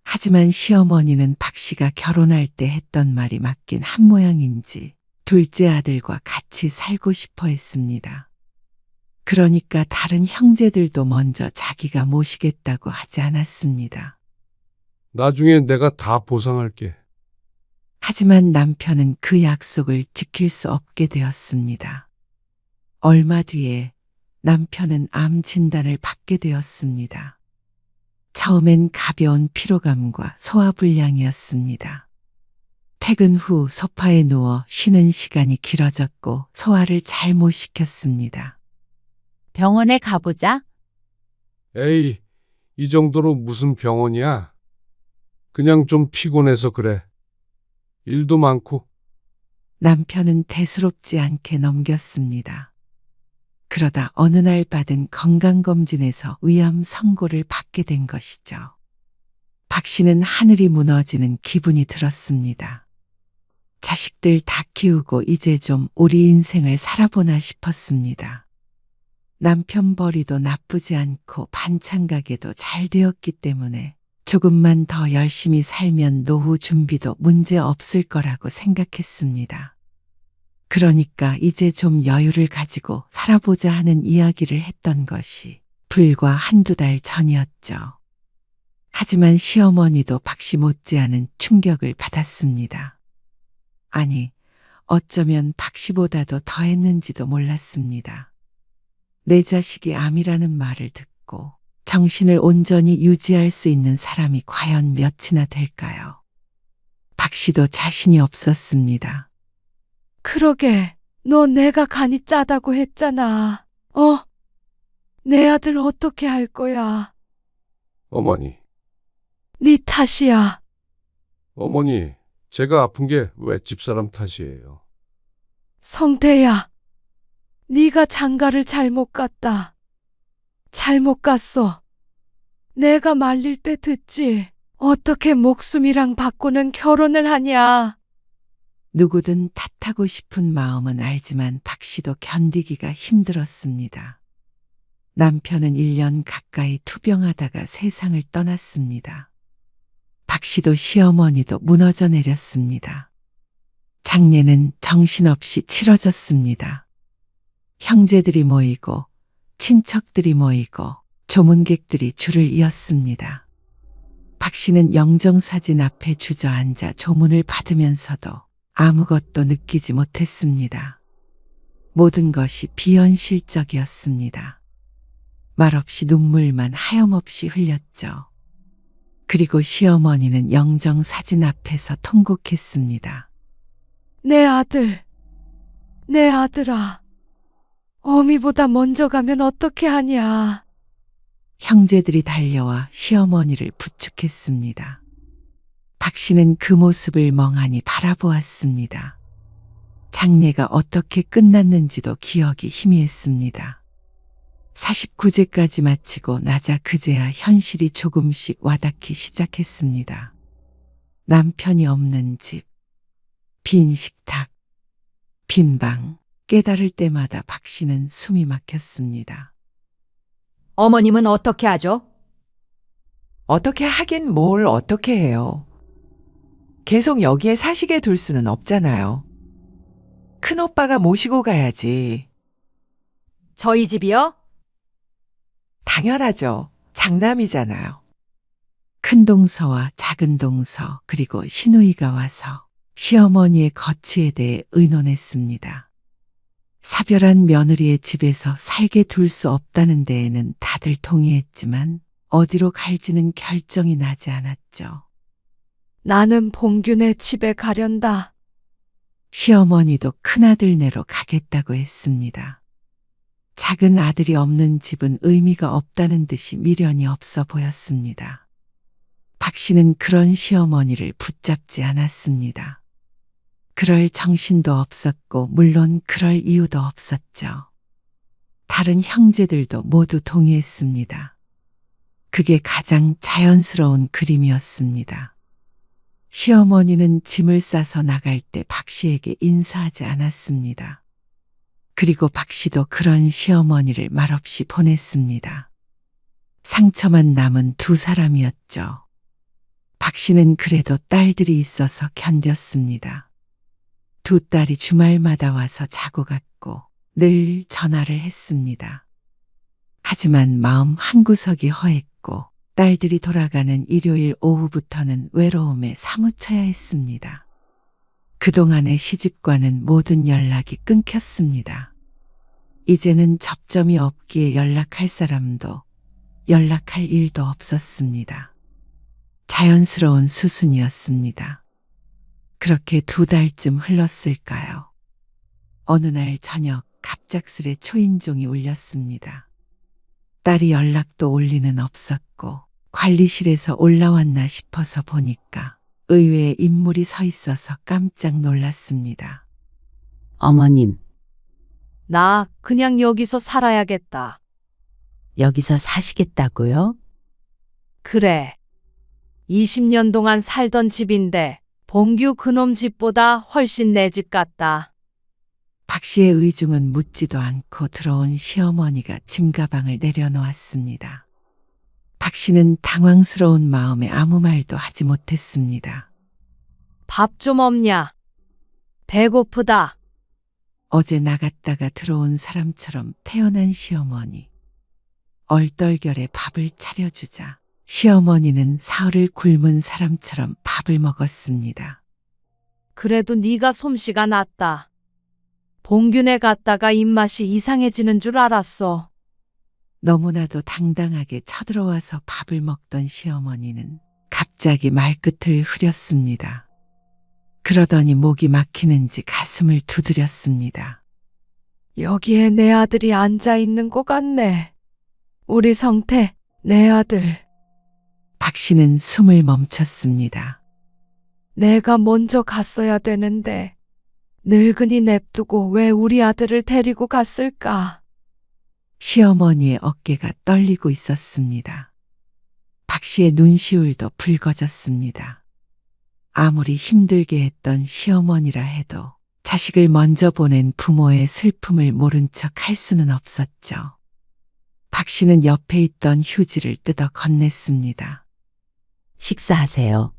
하지만 시어머니는 박 씨가 결혼할 때 했던 말이 맞긴 한 모양인지 둘째 아들과 같이 살고 싶어 했습니다. 그러니까 다른 형제들도 먼저 자기가 모시겠다고 하지 않았습니다. 나중에 내가 다 보상할게. 하지만 남편은 그 약속을 지킬 수 없게 되었습니다. 얼마 뒤에 남편은 암 진단을 받게 되었습니다. 처음엔 가벼운 피로감과 소화불량이었습니다. 퇴근 후 소파에 누워 쉬는 시간이 길어졌고 소화를 잘 못 시켰습니다. 병원에 가보자. 에이, 이 정도로 무슨 병원이야? 그냥 좀 피곤해서 그래. 일도 많고. 남편은 대수롭지 않게 넘겼습니다. 그러다 어느 날 받은 건강검진에서 위암 선고를 받게 된 것이죠. 박 씨는 하늘이 무너지는 기분이 들었습니다. 자식들 다 키우고 이제 좀 우리 인생을 살아보나 싶었습니다. 남편 벌이도 나쁘지 않고 반찬 가게도 잘 되었기 때문에 조금만 더 열심히 살면 노후 준비도 문제 없을 거라고 생각했습니다. 그러니까 이제 좀 여유를 가지고 살아보자 하는 이야기를 했던 것이 불과 한두 달 전이었죠. 하지만 시어머니도 박 씨 못지않은 충격을 받았습니다. 아니, 어쩌면 박 씨보다도 더했는지도 몰랐습니다. 내 자식이 암이라는 말을 듣고 정신을 온전히 유지할 수 있는 사람이 과연 몇이나 될까요? 박 씨도 자신이 없었습니다. 그러게, 너 내가 간이 짜다고 했잖아. 내 아들 어떻게 할 거야? 어머니, 네 탓이야. 어머니, 제가 아픈 게 왜 집사람 탓이에요? 성태야, 네가 장가를 잘못 갔다. 잘못 갔어. 내가 말릴 때 듣지. 어떻게 목숨이랑 바꾸는 결혼을 하냐. 누구든 탓하고 싶은 마음은 알지만 박 씨도 견디기가 힘들었습니다. 남편은 1년 가까이 투병하다가 세상을 떠났습니다. 박 씨도 시어머니도 무너져 내렸습니다. 장례는 정신없이 치러졌습니다. 형제들이 모이고 친척들이 모이고 조문객들이 줄을 이었습니다. 박 씨는 영정사진 앞에 주저앉아 조문을 받으면서도 아무것도 느끼지 못했습니다. 모든 것이 비현실적이었습니다. 말없이 눈물만 하염없이 흘렸죠. 그리고 시어머니는 영정사진 앞에서 통곡했습니다. 내 아들, 내 아들아. 어미보다 먼저 가면 어떻게 하냐. 형제들이 달려와 시어머니를 부축했습니다. 박 씨는 그 모습을 멍하니 바라보았습니다. 장례가 어떻게 끝났는지도 기억이 희미했습니다. 49제까지 마치고 나자 그제야 현실이 조금씩 와닿기 시작했습니다. 남편이 없는 집, 빈 식탁, 빈 방, 깨달을 때마다 박 씨는 숨이 막혔습니다. 어머님은 어떻게 하죠? 어떻게 하긴 뭘 어떻게 해요. 계속 여기에 사시게 둘 수는 없잖아요. 큰오빠가 모시고 가야지. 저희 집이요? 당연하죠. 장남이잖아요. 큰 동서와 작은 동서 그리고 시누이가 와서 시어머니의 거취에 대해 의논했습니다. 사별한 며느리의 집에서 살게 둘 수 없다는 데에는 다들 동의했지만 어디로 갈지는 결정이 나지 않았죠. 나는 봉균의 집에 가련다. 시어머니도 큰아들네로 가겠다고 했습니다. 작은 아들이 없는 집은 의미가 없다는 듯이 미련이 없어 보였습니다. 박 씨는 그런 시어머니를 붙잡지 않았습니다. 그럴 정신도 없었고 물론 그럴 이유도 없었죠. 다른 형제들도 모두 동의했습니다. 그게 가장 자연스러운 그림이었습니다. 시어머니는 짐을 싸서 나갈 때 박 씨에게 인사하지 않았습니다. 그리고 박 씨도 그런 시어머니를 말없이 보냈습니다. 상처만 남은 두 사람이었죠. 박 씨는 그래도 딸들이 있어서 견뎠습니다. 두 딸이 주말마다 와서 자고 갔고 늘 전화를 했습니다. 하지만 마음 한구석이 허했고 딸들이 돌아가는 일요일 오후부터는 외로움에 사무쳐야 했습니다. 그동안의 시집과는 모든 연락이 끊겼습니다. 이제는 접점이 없기에 연락할 사람도 연락할 일도 없었습니다. 자연스러운 수순이었습니다. 그렇게 두 달쯤 흘렀을까요? 어느 날 저녁 갑작스레 초인종이 울렸습니다. 딸이 연락도 올 리는 없었고 관리실에서 올라왔나 싶어서 보니까 의외의 인물이 서 있어서 깜짝 놀랐습니다. 어머님, 나 그냥 여기서 살아야겠다. 여기서 사시겠다고요? 그래. 20년 동안 살던 집인데 봉규 그놈 집보다 훨씬 내 집 같다. 박 씨의 의중은 묻지도 않고 들어온 시어머니가 짐가방을 내려놓았습니다. 박 씨는 당황스러운 마음에 아무 말도 하지 못했습니다. 밥 좀 없냐? 배고프다. 어제 나갔다가 들어온 사람처럼 태어난 시어머니. 얼떨결에 밥을 차려주자 시어머니는 사흘을 굶은 사람처럼 밥을 먹었습니다. 그래도 네가 솜씨가 낫다. 봉균에 갔다가 입맛이 이상해지는 줄 알았어. 너무나도 당당하게 쳐들어와서 밥을 먹던 시어머니는 갑자기 말끝을 흐렸습니다. 그러더니 목이 막히는지 가슴을 두드렸습니다. 여기에 내 아들이 앉아 있는 것 같네. 우리 성태, 내 아들. 박 씨는 숨을 멈췄습니다. 내가 먼저 갔어야 되는데 늙은이 냅두고 왜 우리 아들을 데리고 갔을까? 시어머니의 어깨가 떨리고 있었습니다. 박 씨의 눈시울도 붉어졌습니다. 아무리 힘들게 했던 시어머니라 해도 자식을 먼저 보낸 부모의 슬픔을 모른 척 할 수는 없었죠. 박 씨는 옆에 있던 휴지를 뜯어 건넸습니다. 식사하세요.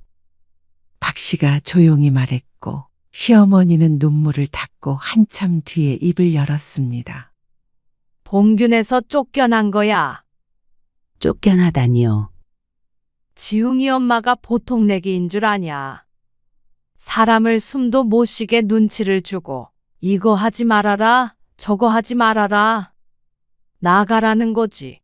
박 씨가 조용히 말했고 시어머니는 눈물을 닦고 한참 뒤에 입을 열었습니다. 봉균에서 쫓겨난 거야. 쫓겨나다니요. 지웅이 엄마가 보통 내기인 줄 아냐. 사람을 숨도 못 쉬게 눈치를 주고 이거 하지 말아라, 저거 하지 말아라. 나가라는 거지.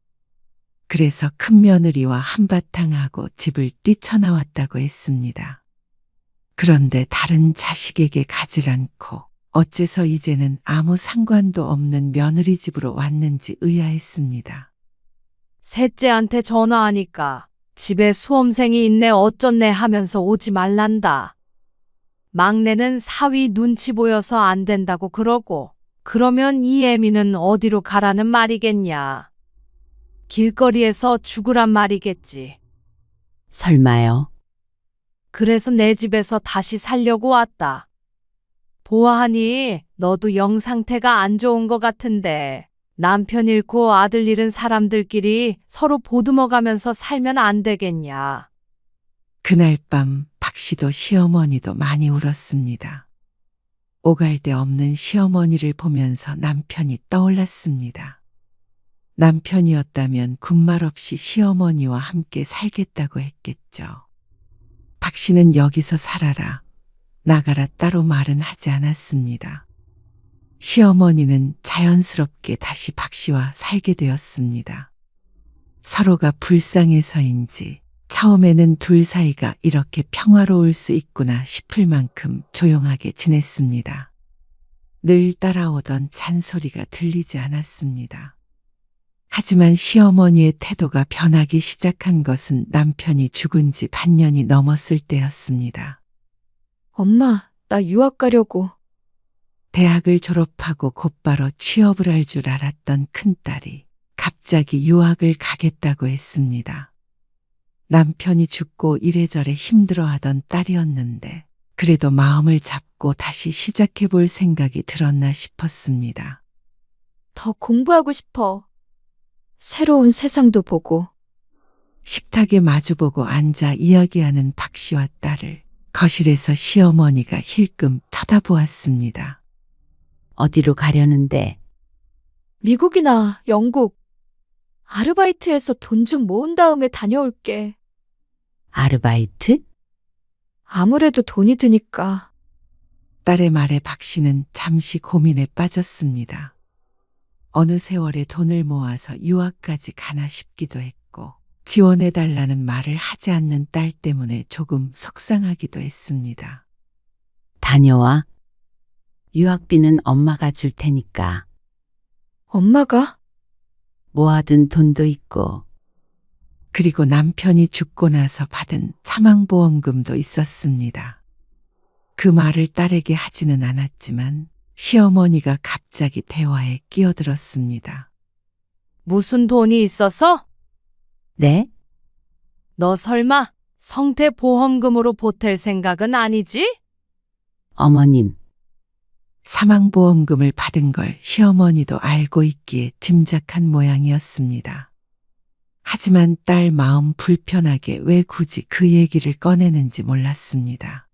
그래서 큰 며느리와 한바탕 하고 집을 뛰쳐나왔다고 했습니다. 그런데 다른 자식에게 가질 않고 어째서 이제는 아무 상관도 없는 며느리 집으로 왔는지 의아했습니다. 셋째한테 전화하니까 집에 수험생이 있네 어쩌네 하면서 오지 말란다. 막내는 사위 눈치 보여서 안 된다고 그러고 그러면 이 애미는 어디로 가라는 말이겠냐. 길거리에서 죽으란 말이겠지. 설마요. 그래서 내 집에서 다시 살려고 왔다. 보아하니 너도 영 상태가 안 좋은 것 같은데 남편 잃고 아들 잃은 사람들끼리 서로 보듬어가면서 살면 안 되겠냐. 그날 밤 박씨도 시어머니도 많이 울었습니다. 오갈 데 없는 시어머니를 보면서 남편이 떠올랐습니다. 남편이었다면 군말 없이 시어머니와 함께 살겠다고 했겠죠. 박씨는 여기서 살아라, 나가라 따로 말은 하지 않았습니다. 시어머니는 자연스럽게 다시 박씨와 살게 되었습니다. 서로가 불쌍해서인지 처음에는 둘 사이가 이렇게 평화로울 수 있구나 싶을 만큼 조용하게 지냈습니다. 늘 따라오던 잔소리가 들리지 않았습니다. 하지만 시어머니의 태도가 변하기 시작한 것은 남편이 죽은 지 반년이 넘었을 때였습니다. 엄마, 나 유학 가려고. 대학을 졸업하고 곧바로 취업을 할 줄 알았던 큰딸이 갑자기 유학을 가겠다고 했습니다. 남편이 죽고 이래저래 힘들어하던 딸이었는데 그래도 마음을 잡고 다시 시작해 볼 생각이 들었나 싶었습니다. 더 공부하고 싶어. 새로운 세상도 보고. 식탁에 마주보고 앉아 이야기하는 박씨와 딸을 거실에서 시어머니가 힐끔 쳐다보았습니다. 어디로 가려는데? 미국이나 영국. 아르바이트해서 돈 좀 모은 다음에 다녀올게. 아르바이트? 아무래도 돈이 드니까. 딸의 말에 박씨는 잠시 고민에 빠졌습니다. 어느 세월에 돈을 모아서 유학까지 가나 싶기도 했고 지원해달라는 말을 하지 않는 딸 때문에 조금 속상하기도 했습니다. 다녀와. 유학비는 엄마가 줄 테니까. 엄마가? 모아둔 돈도 있고. 그리고 남편이 죽고 나서 받은 사망보험금도 있었습니다. 그 말을 딸에게 하지는 않았지만 시어머니가 갑자기 대화에 끼어들었습니다. 무슨 돈이 있어서? 네? 너 설마 성태 보험금으로 보탤 생각은 아니지? 어머님. 사망보험금을 받은 걸 시어머니도 알고 있기에 짐작한 모양이었습니다. 하지만 딸 마음 불편하게 왜 굳이 그 얘기를 꺼내는지 몰랐습니다.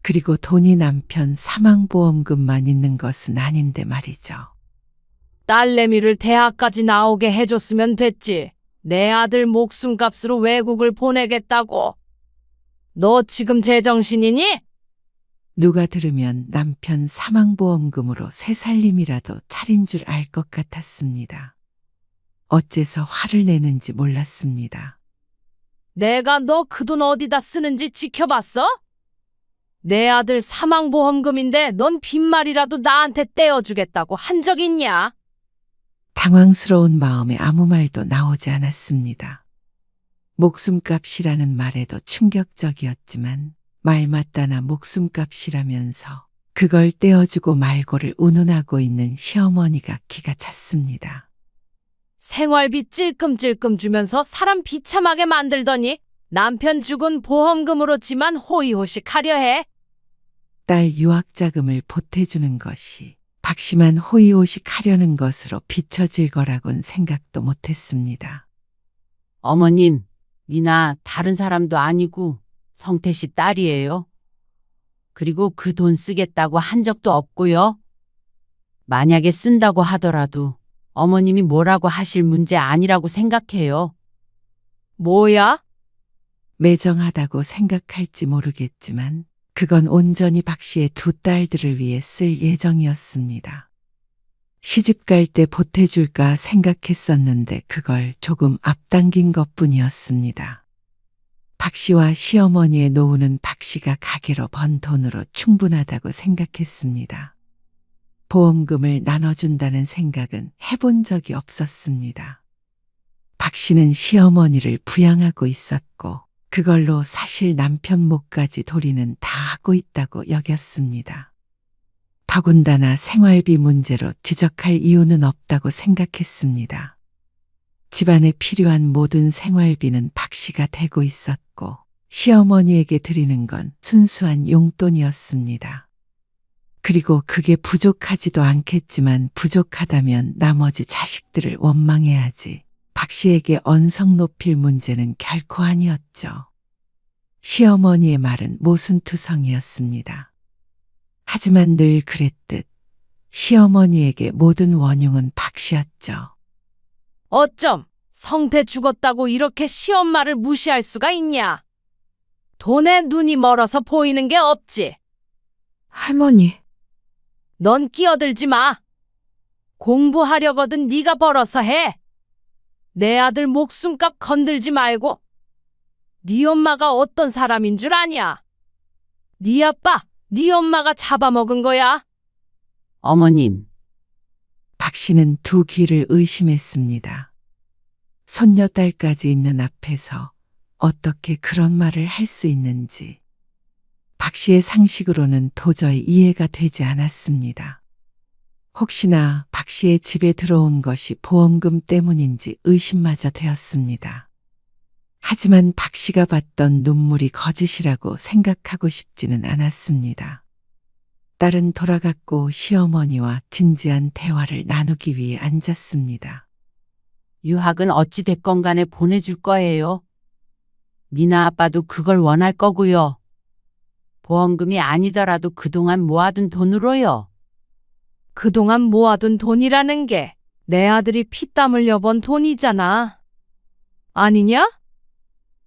그리고 돈이 남편 사망보험금만 있는 것은 아닌데 말이죠. 딸내미를 대학까지 나오게 해줬으면 됐지. 내 아들 목숨값으로 외국을 보내겠다고. 너 지금 제정신이니? 누가 들으면 남편 사망보험금으로 새 살림이라도 차린 줄 알 것 같았습니다. 어째서 화를 내는지 몰랐습니다. 내가 너 그 돈 어디다 쓰는지 지켜봤어? 내 아들 사망보험금인데 넌 빈말이라도 나한테 떼어주겠다고 한 적 있냐? 당황스러운 마음에 아무 말도 나오지 않았습니다. 목숨값이라는 말에도 충격적이었지만 말 맞다나 목숨값이라면서 그걸 떼어주고 말고를 운운하고 있는 시어머니가 기가 찼습니다. 생활비 찔끔찔끔 주면서 사람 비참하게 만들더니 남편 죽은 보험금으로지만 호의호식 하려 해. 딸 유학자금을 보태주는 것이 박씨만 호의호식 하려는 것으로 비춰질 거라곤 생각도 못했습니다. 어머님, 미나 다른 사람도 아니고 성태 씨 딸이에요. 그리고 그 돈 쓰겠다고 한 적도 없고요. 만약에 쓴다고 하더라도 어머님이 뭐라고 하실 문제 아니라고 생각해요. 뭐야? 매정하다고 생각할지 모르겠지만 그건 온전히 박 씨의 두 딸들을 위해 쓸 예정이었습니다. 시집 갈 때 보태줄까 생각했었는데 그걸 조금 앞당긴 것뿐이었습니다. 박 씨와 시어머니의 노후는 박 씨가 가게로 번 돈으로 충분하다고 생각했습니다. 보험금을 나눠준다는 생각은 해본 적이 없었습니다. 박 씨는 시어머니를 부양하고 있었고 그걸로 사실 남편 몫까지 도리는 다 하고 있다고 여겼습니다. 더군다나 생활비 문제로 지적할 이유는 없다고 생각했습니다. 집안에 필요한 모든 생활비는 박 씨가 대고 있었고 시어머니에게 드리는 건 순수한 용돈이었습니다. 그리고 그게 부족하지도 않겠지만 부족하다면 나머지 자식들을 원망해야지 박 씨에게 언성 높일 문제는 결코 아니었죠. 시어머니의 말은 모순투성이었습니다. 하지만 늘 그랬듯 시어머니에게 모든 원흉은 박 씨였죠. 어쩜 성태 죽었다고 이렇게 시엄마를 무시할 수가 있냐? 돈에 눈이 멀어서 보이는 게 없지. 할머니, 넌 끼어들지 마. 공부하려거든 네가 벌어서 해. 내 아들 목숨값 건들지 말고. 네 엄마가 어떤 사람인 줄 아냐? 네 아빠, 네 엄마가 잡아먹은 거야. 어머님, 박 씨는 두 귀를 의심했습니다. 손녀딸까지 있는 앞에서 어떻게 그런 말을 할 수 있는지 박 씨의 상식으로는 도저히 이해가 되지 않았습니다. 혹시나 박 씨의 집에 들어온 것이 보험금 때문인지 의심마저 되었습니다. 하지만 박 씨가 봤던 눈물이 거짓이라고 생각하고 싶지는 않았습니다. 딸은 돌아갔고 시어머니와 진지한 대화를 나누기 위해 앉았습니다. 유학은 어찌 됐건 간에 보내줄 거예요. 니나 아빠도 그걸 원할 거고요. 보험금이 아니더라도 그동안 모아둔 돈으로요. 그동안 모아둔 돈이라는 게 내 아들이 피땀 흘려 번 돈이잖아. 아니냐?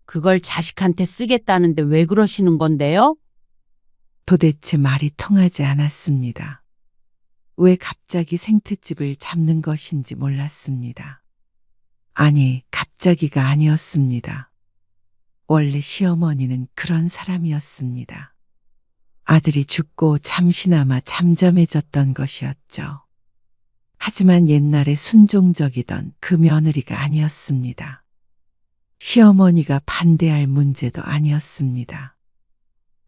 그걸 자식한테 쓰겠다는데 왜 그러시는 건데요? 도대체 말이 통하지 않았습니다. 왜 갑자기 생트집을 잡는 것인지 몰랐습니다. 아니, 갑자기가 아니었습니다. 원래 시어머니는 그런 사람이었습니다. 아들이 죽고 잠시나마 잠잠해졌던 것이었죠. 하지만 옛날에 순종적이던 그 며느리가 아니었습니다. 시어머니가 반대할 문제도 아니었습니다.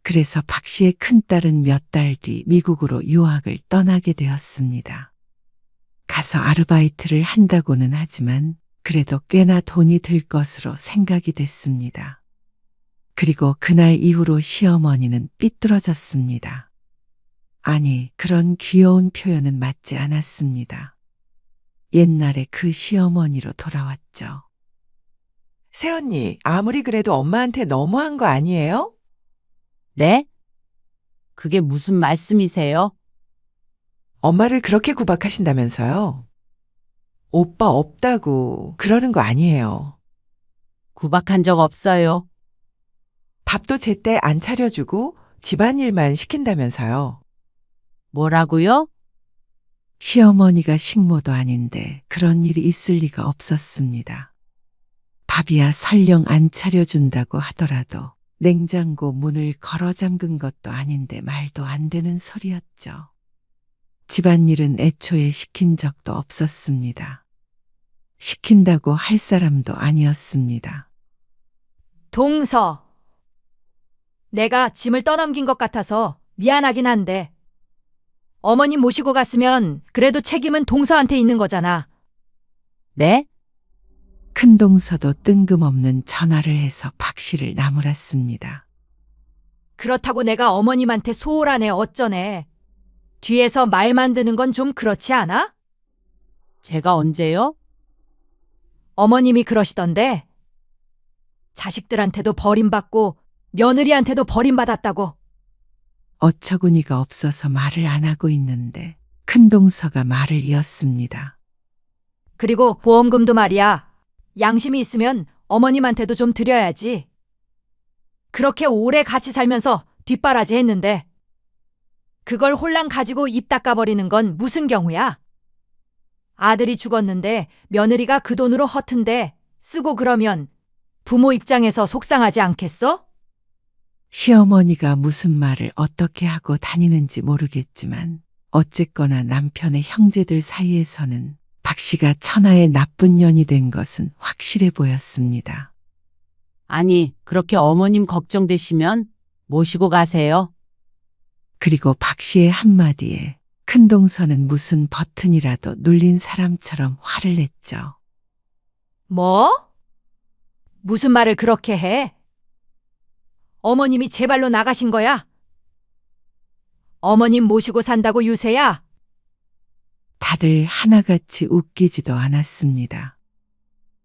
그래서 박 씨의 큰딸은 몇 달 뒤 미국으로 유학을 떠나게 되었습니다. 가서 아르바이트를 한다고는 하지만 그래도 꽤나 돈이 들 것으로 생각이 됐습니다. 그리고 그날 이후로 시어머니는 삐뚤어졌습니다. 아니, 그런 귀여운 표현은 맞지 않았습니다. 옛날에 그 시어머니로 돌아왔죠. 새언니, 아무리 그래도 엄마한테 너무한 거 아니에요? 네? 그게 무슨 말씀이세요? 엄마를 그렇게 구박하신다면서요? 오빠 없다고 그러는 거 아니에요. 구박한 적 없어요. 밥도 제때 안 차려주고 집안일만 시킨다면서요. 뭐라고요? 시어머니가 식모도 아닌데 그런 일이 있을 리가 없었습니다. 밥이야 설령 안 차려준다고 하더라도 냉장고 문을 걸어 잠근 것도 아닌데 말도 안 되는 소리였죠. 집안일은 애초에 시킨 적도 없었습니다. 시킨다고 할 사람도 아니었습니다. 동서. 내가 짐을 떠넘긴 것 같아서 미안하긴 한데 어머님 모시고 갔으면 그래도 책임은 동서한테 있는 거잖아. 네? 큰동서도 뜬금없는 전화를 해서 박 씨를 나무랐습니다. 그렇다고 내가 어머님한테 소홀하네 어쩌네. 뒤에서 말 만드는 건 좀 그렇지 않아? 제가 언제요? 어머님이 그러시던데. 자식들한테도 버림받고 며느리한테도 버림받았다고. 어처구니가 없어서 말을 안 하고 있는데 큰동서가 말을 이었습니다. 그리고 보험금도 말이야. 양심이 있으면 어머님한테도 좀 드려야지. 그렇게 오래 같이 살면서 뒷바라지 했는데 그걸 홀랑 가지고 입 닦아버리는 건 무슨 경우야? 아들이 죽었는데 며느리가 그 돈으로 허튼데 쓰고 그러면 부모 입장에서 속상하지 않겠어? 시어머니가 무슨 말을 어떻게 하고 다니는지 모르겠지만 어쨌거나 남편의 형제들 사이에서는 박 씨가 천하의 나쁜 년이 된 것은 확실해 보였습니다. 아니, 그렇게 어머님 걱정되시면 모시고 가세요. 그리고 박 씨의 한마디에 큰동서는 무슨 버튼이라도 눌린 사람처럼 화를 냈죠. 뭐? 무슨 말을 그렇게 해? 어머님이 제 발로 나가신 거야? 어머님 모시고 산다고 유세야? 다들 하나같이 웃기지도 않았습니다.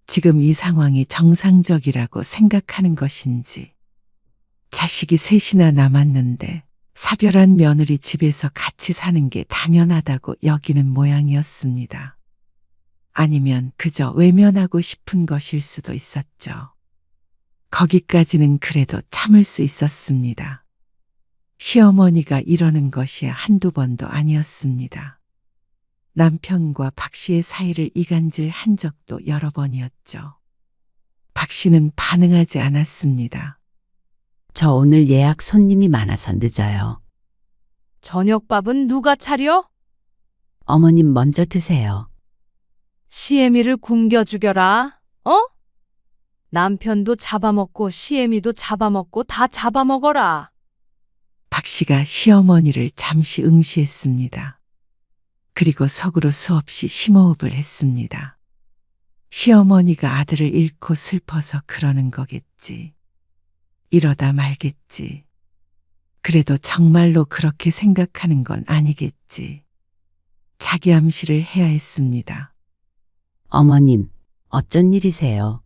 지금 이 상황이 정상적이라고 생각하는 것인지, 자식이 셋이나 남았는데 사별한 며느리 집에서 같이 사는 게 당연하다고 여기는 모양이었습니다. 아니면 그저 외면하고 싶은 것일 수도 있었죠. 거기까지는 그래도 참을 수 있었습니다. 시어머니가 이러는 것이 한두 번도 아니었습니다. 남편과 박 씨의 사이를 이간질 한 적도 여러 번이었죠. 박 씨는 반응하지 않았습니다. 저 오늘 예약 손님이 많아서 늦어요. 저녁밥은 누가 차려? 어머님 먼저 드세요. 시애미를 굶겨 죽여라. 어? 남편도 잡아먹고 시애미도 잡아먹고 다 잡아먹어라. 박 씨가 시어머니를 잠시 응시했습니다. 그리고 속으로 수없이 심호흡을 했습니다. 시어머니가 아들을 잃고 슬퍼서 그러는 거겠지. 이러다 말겠지. 그래도 정말로 그렇게 생각하는 건 아니겠지. 자기 암시를 해야 했습니다. 어머님, 어쩐 일이세요?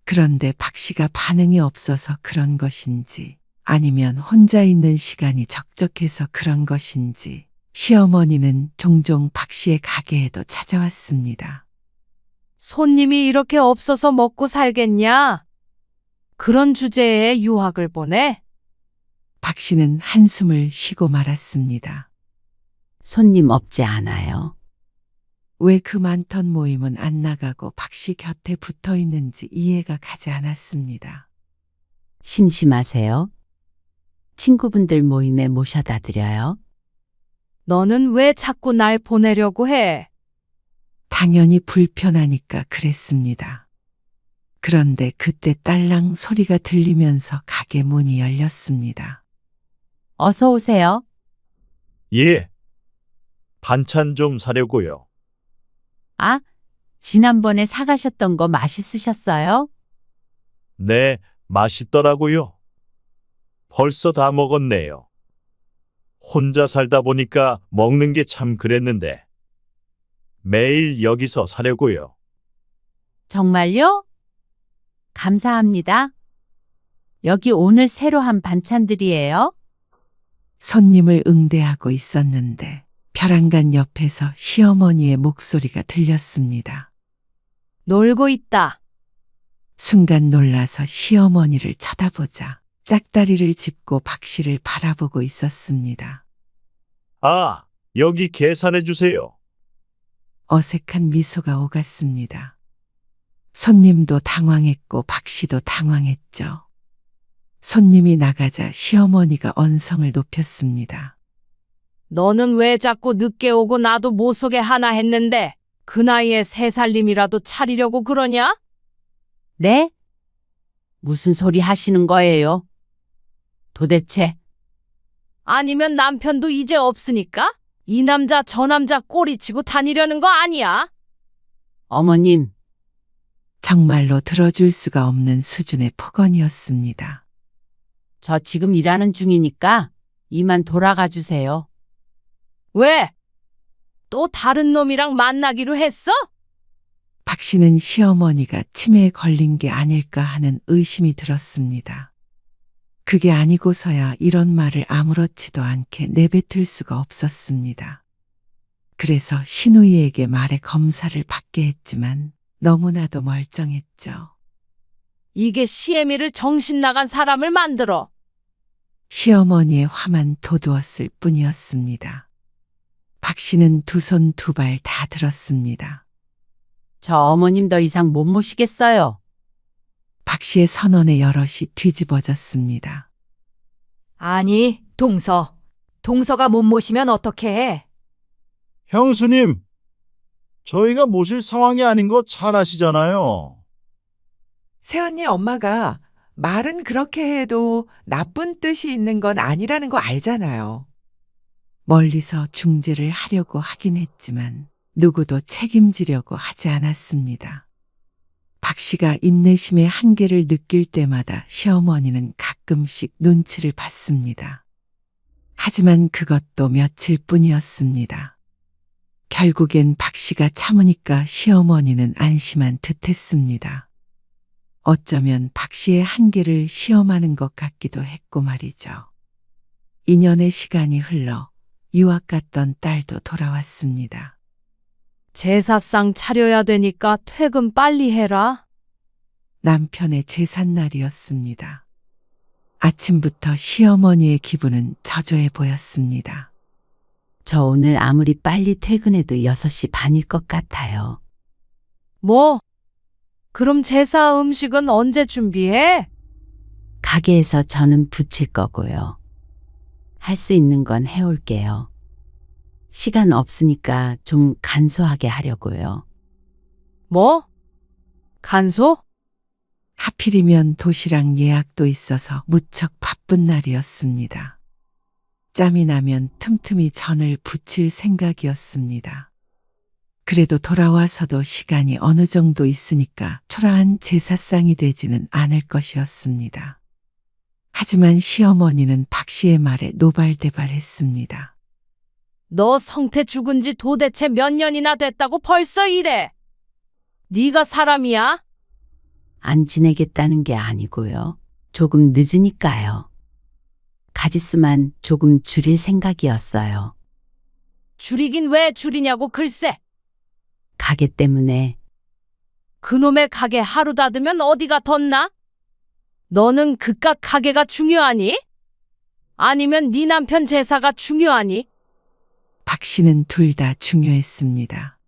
그런데 박 씨가 반응이 없어서 그런 것인지, 아니면 혼자 있는 시간이 적적해서 그런 것인지, 시어머니는 종종 박 씨의 가게에도 찾아왔습니다. 손님이 이렇게 없어서 먹고 살겠냐? 그런 주제에 유학을 보내? 박 씨는 한숨을 쉬고 말았습니다. 손님 없지 않아요. 왜 그 많던 모임은 안 나가고 박 씨 곁에 붙어 있는지 이해가 가지 않았습니다. 심심하세요? 친구분들 모임에 모셔다 드려요. 너는 왜 자꾸 날 보내려고 해? 당연히 불편하니까 그랬습니다. 그런데 그때 딸랑 소리가 들리면서 가게 문이 열렸습니다. 어서 오세요. 예. 반찬 좀 사려고요. 아, 지난번에 사가셨던 거 맛있으셨어요? 네, 맛있더라고요. 벌써 다 먹었네요. 혼자 살다 보니까 먹는 게 참 그랬는데. 매일 여기서 사려고요. 정말요? 감사합니다. 여기 오늘 새로 한 반찬들이에요. 손님을 응대하고 있었는데 벼랑간 옆에서 시어머니의 목소리가 들렸습니다. 놀고 있다. 순간 놀라서 시어머니를 쳐다보자 짝다리를 짚고 박 씨를 바라보고 있었습니다. 아, 여기 계산해 주세요. 어색한 미소가 오갔습니다. 손님도 당황했고 박 씨도 당황했죠. 손님이 나가자 시어머니가 언성을 높였습니다. 너는 왜 자꾸 늦게 오고 나도 모속에 하나 했는데 그 나이에 새 살림이라도 차리려고 그러냐? 네? 무슨 소리 하시는 거예요? 도대체 아니면 남편도 이제 없으니까 이 남자 저 남자 꼬리치고 다니려는 거 아니야? 어머님, 정말로 들어줄 수가 없는 수준의 폭언이었습니다. 저 지금 일하는 중이니까 이만 돌아가 주세요. 왜? 또 다른 놈이랑 만나기로 했어? 박 씨는 시어머니가 치매에 걸린 게 아닐까 하는 의심이 들었습니다. 그게 아니고서야 이런 말을 아무렇지도 않게 내뱉을 수가 없었습니다. 그래서 신우이에게 말의 검사를 받게 했지만 너무나도 멀쩡했죠. 이게 시애미를 정신 나간 사람을 만들어. 시어머니의 화만 돋우었을 뿐이었습니다. 박 씨는 두 손 두 발 다 들었습니다. 저 어머님 더 이상 못 모시겠어요. 박 씨의 선언에 여럿이 뒤집어졌습니다. 아니, 동서가 못 모시면 어떻게 해? 형수님, 저희가 모실 상황이 아닌 거 잘 아시잖아요. 새언니 엄마가 말은 그렇게 해도 나쁜 뜻이 있는 건 아니라는 거 알잖아요. 멀리서 중재를 하려고 하긴 했지만 누구도 책임지려고 하지 않았습니다. 박 씨가 인내심의 한계를 느낄 때마다 시어머니는 가끔씩 눈치를 봤습니다. 하지만 그것도 며칠 뿐이었습니다. 결국엔 박 씨가 참으니까 시어머니는 안심한 듯했습니다. 어쩌면 박 씨의 한계를 시험하는 것 같기도 했고 말이죠. 2년의 시간이 흘러 유학 갔던 딸도 돌아왔습니다. 제사상 차려야 되니까 퇴근 빨리 해라. 남편의 제삿날이었습니다. 아침부터 시어머니의 기분은 저조해 보였습니다. 저 오늘 아무리 빨리 퇴근해도 6시 반일 것 같아요. 뭐? 그럼 제사 음식은 언제 준비해? 가게에서 저는 부칠 거고요. 할 수 있는 건 해올게요. 시간 없으니까 좀 간소하게 하려고요. 뭐? 간소? 하필이면 도시락 예약도 있어서 무척 바쁜 날이었습니다. 짬이 나면 틈틈이 전을 부칠 생각이었습니다. 그래도 돌아와서도 시간이 어느 정도 있으니까 초라한 제사상이 되지는 않을 것이었습니다. 하지만 시어머니는 박 씨의 말에 노발대발했습니다. 너 성태 죽은 지 도대체 몇 년이나 됐다고 벌써 이래? 네가 사람이야? 안 지내겠다는 게 아니고요. 조금 늦으니까요. 가짓수만 조금 줄일 생각이었어요. 줄이긴 왜 줄이냐고 글쎄. 가게 때문에. 그놈의 가게 하루 닫으면 어디가 덧나? 너는 그깟 가게가 중요하니? 아니면 네 남편 제사가 중요하니? 박 씨는 둘 다 중요했습니다.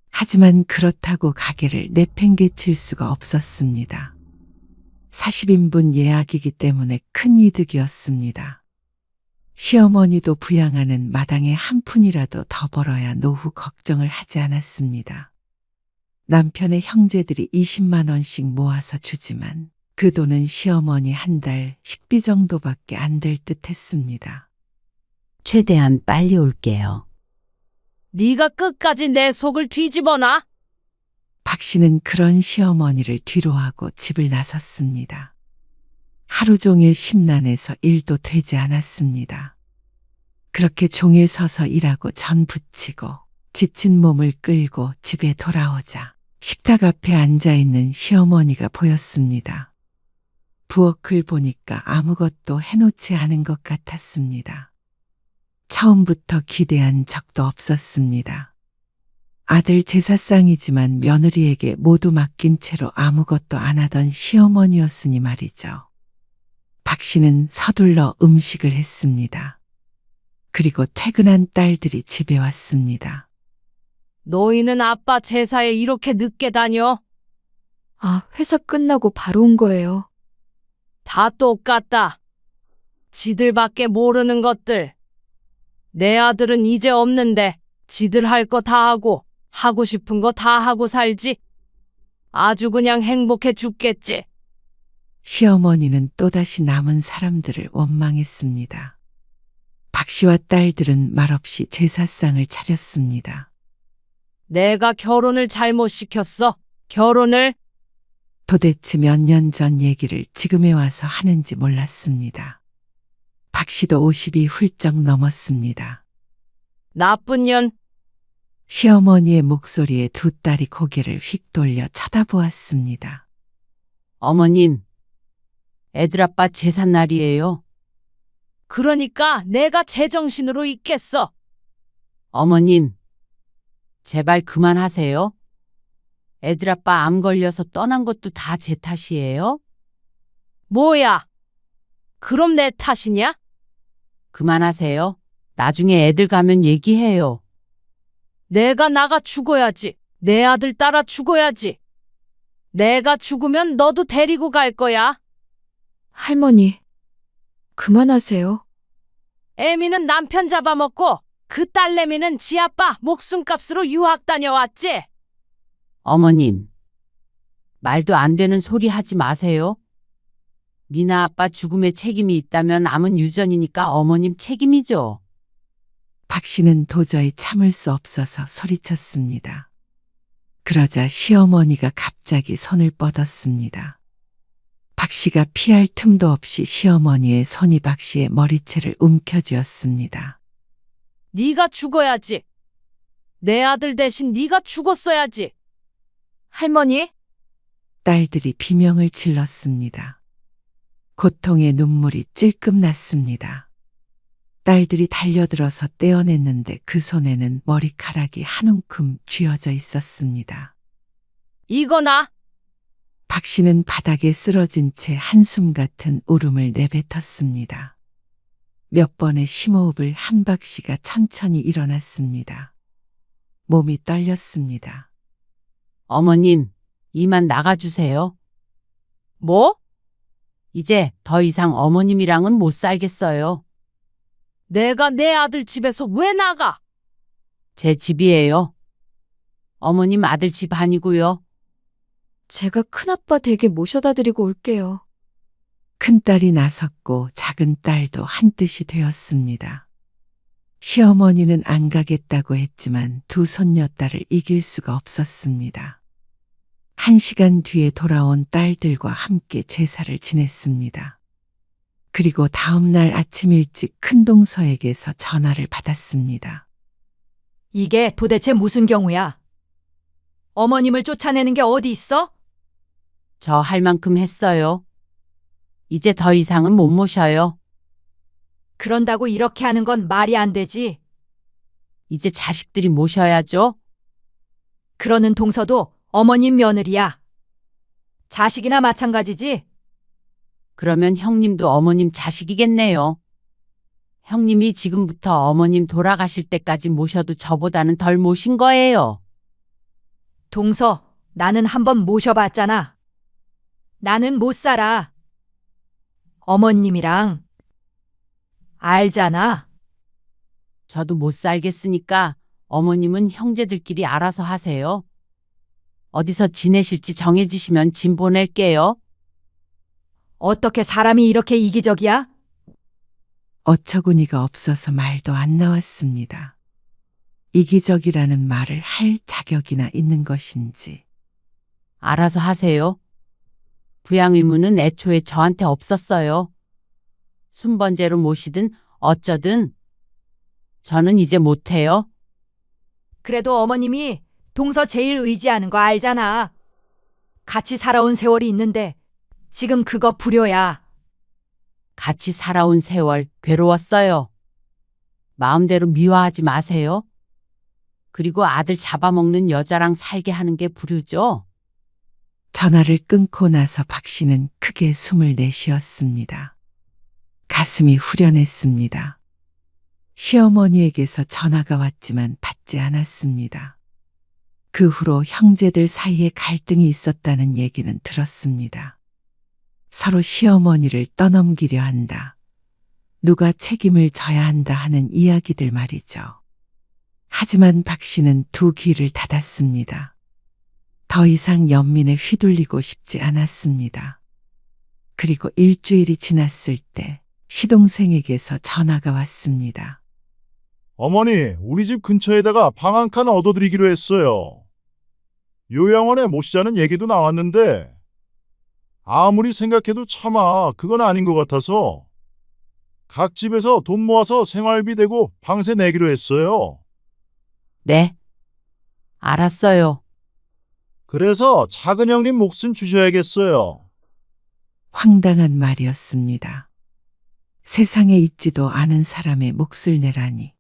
하지만 그렇다고 가게를 내팽개칠 수가 없었습니다. 40인분 예약이기 때문에 큰 이득이었습니다. 시어머니도 부양하는 마당에 한 푼이라도 더 벌어야 노후 걱정을 하지 않았습니다. 남편의 형제들이 20만 원씩 모아서 주지만 그 돈은 시어머니 한 달 식비 정도밖에 안 될 듯 했습니다. 최대한 빨리 올게요. 네가 끝까지 내 속을 뒤집어놔? 박 씨는 그런 시어머니를 뒤로하고 집을 나섰습니다. 하루 종일 심란해서 일도 되지 않았습니다. 그렇게 종일 서서 일하고 전 부치고 지친 몸을 끌고 집에 돌아오자 식탁 앞에 앉아있는 시어머니가 보였습니다. 부엌을 보니까 아무것도 해놓지 않은 것 같았습니다. 처음부터 기대한 적도 없었습니다. 아들 제사상이지만 며느리에게 모두 맡긴 채로 아무것도 안 하던 시어머니였으니 말이죠. 박 씨는 서둘러 음식을 했습니다. 그리고 퇴근한 딸들이 집에 왔습니다. 너희는 아빠 제사에 이렇게 늦게 다녀? 아, 회사 끝나고 바로 온 거예요. 다 똑같다. 지들밖에 모르는 것들. 내 아들은 이제 없는데 지들 할 거 다 하고 싶은 거 다 하고 살지. 아주 그냥 행복해 죽겠지. 시어머니는 또다시 남은 사람들을 원망했습니다. 박 씨와 딸들은 말없이 제사상을 차렸습니다. 내가 결혼을 잘못 시켰어. 결혼을. 도대체 몇 년 전 얘기를 지금에 와서 하는지 몰랐습니다. 박 씨도 50이 훌쩍 넘었습니다. 나쁜 년. 시어머니의 목소리에 두 딸이 고개를 휙 돌려 쳐다보았습니다. 어머님, 애들 아빠 제삿날이에요. 그러니까 내가 제정신으로 있겠어. 어머님, 제발 그만하세요. 애들 아빠 암 걸려서 떠난 것도 다 제 탓이에요? 뭐야? 그럼 내 탓이냐? 그만하세요. 나중에 애들 가면 얘기해요. 내가 나가 죽어야지. 내 아들 따라 죽어야지. 내가 죽으면 너도 데리고 갈 거야. 할머니, 그만하세요. 애미는 남편 잡아먹고 그 딸내미는 지 아빠 목숨값으로 유학 다녀왔지. 어머님, 말도 안 되는 소리 하지 마세요. 미나 아빠 죽음에 책임이 있다면 암은 유전이니까 어머님 책임이죠. 박 씨는 도저히 참을 수 없어서 소리쳤습니다. 그러자 시어머니가 갑자기 손을 뻗었습니다. 박 씨가 피할 틈도 없이 시어머니의 손이 박 씨의 머리채를 움켜쥐었습니다. 네가 죽어야지. 내 아들 대신 네가 죽었어야지. 할머니, 딸들이 비명을 질렀습니다. 고통의 눈물이 찔끔 났습니다. 딸들이 달려들어서 떼어냈는데 그 손에는 머리카락이 한 움큼 쥐어져 있었습니다. 이거나. 박 씨는 바닥에 쓰러진 채 한숨 같은 울음을 내뱉었습니다. 몇 번의 심호흡을 한 박 씨가 천천히 일어났습니다. 몸이 떨렸습니다. 어머님, 이만 나가주세요. 뭐? 이제 더 이상 어머님이랑은 못 살겠어요. 내가 내 아들 집에서 왜 나가? 제 집이에요. 어머님 아들 집 아니고요. 제가 큰아빠 댁에 모셔다 드리고 올게요. 큰딸이 나섰고 작은 딸도 한뜻이 되었습니다. 시어머니는 안 가겠다고 했지만 두 손녀딸을 이길 수가 없었습니다. 1시간 뒤에 돌아온 딸들과 함께 제사를 지냈습니다. 그리고 다음 날 아침 일찍 큰동서에게서 전화를 받았습니다. 이게 도대체 무슨 경우야? 어머님을 쫓아내는 게 어디 있어? 저 할 만큼 했어요. 이제 더 이상은 못 모셔요. 그런다고 이렇게 하는 건 말이 안 되지. 이제 자식들이 모셔야죠. 그러는 동서도 어머님 며느리야. 자식이나 마찬가지지? 그러면 형님도 어머님 자식이겠네요. 형님이 지금부터 어머님 돌아가실 때까지 모셔도 저보다는 덜 모신 거예요. 동서, 나는 한번 모셔봤잖아. 나는 못 살아. 어머님이랑 알잖아. 저도 못 살겠으니까 어머님은 형제들끼리 알아서 하세요. 어디서 지내실지 정해지시면 짐 보낼게요. 어떻게 사람이 이렇게 이기적이야? 어처구니가 없어서 말도 안 나왔습니다. 이기적이라는 말을 할 자격이나 있는 것인지. 알아서 하세요. 부양 의무는 애초에 저한테 없었어요. 순번제로 모시든 어쩌든 저는 이제 못해요. 그래도 어머님이 동서 제일 의지하는 거 알잖아. 같이 살아온 세월이 있는데 지금 그거 불효야. 같이 살아온 세월 괴로웠어요. 마음대로 미워하지 마세요. 그리고 아들 잡아먹는 여자랑 살게 하는 게 불효죠. 전화를 끊고 나서 박 씨는 크게 숨을 내쉬었습니다. 가슴이 후련했습니다. 시어머니에게서 전화가 왔지만 받지 않았습니다. 그 후로 형제들 사이에 갈등이 있었다는 얘기는 들었습니다. 서로 시어머니를 떠넘기려 한다. 누가 책임을 져야 한다 하는 이야기들 말이죠. 하지만 박 씨는 두 귀를 닫았습니다. 더 이상 연민에 휘둘리고 싶지 않았습니다. 그리고 일주일이 지났을 때 시동생에게서 전화가 왔습니다. 어머니, 우리 집 근처에다가 방 한 칸 얻어드리기로 했어요. 요양원에 모시자는 얘기도 나왔는데 아무리 생각해도 차마 그건 아닌 것 같아서 각 집에서 돈 모아서 생활비 대고 방세 내기로 했어요. 네. 알았어요. 그래서 작은 형님 몫은 주셔야겠어요. 황당한 말이었습니다. 세상에 있지도 않은 사람의 몫을 내라니.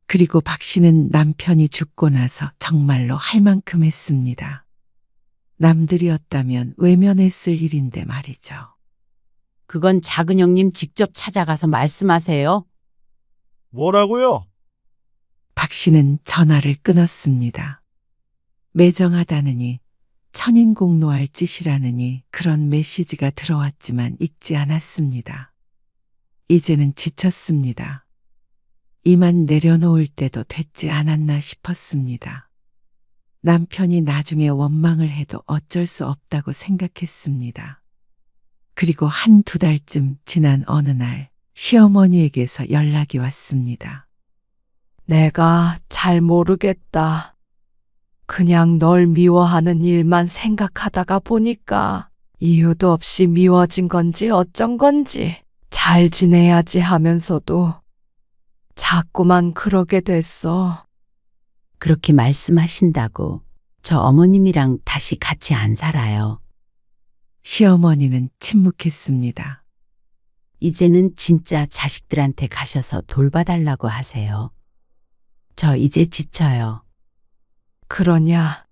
그리고 박 씨는 남편이 죽고 나서 정말로 할 만큼 했습니다. 남들이었다면 외면했을 일인데 말이죠. 그건 작은 형님 직접 찾아가서 말씀하세요. 뭐라고요? 박 씨는 전화를 끊었습니다. 매정하다느니 천인공노할 짓이라느니 그런 메시지가 들어왔지만 읽지 않았습니다. 이제는 지쳤습니다. 이만 내려놓을 때도 됐지 않았나 싶었습니다. 남편이 나중에 원망을 해도 어쩔 수 없다고 생각했습니다. 그리고 한두 달쯤 지난 어느 날 시어머니에게서 연락이 왔습니다. 내가 잘 모르겠다. 그냥 널 미워하는 일만 생각하다가 보니까 이유도 없이 미워진 건지 어쩐 건지 잘 지내야지 하면서도 자꾸만 그러게 됐어. 그렇게 말씀하신다고 저 어머님이랑 다시 같이 안 살아요. 시어머니는 침묵했습니다. 이제는 진짜 자식들한테 가셔서 돌봐달라고 하세요. 저 이제 지쳐요. 그러냐?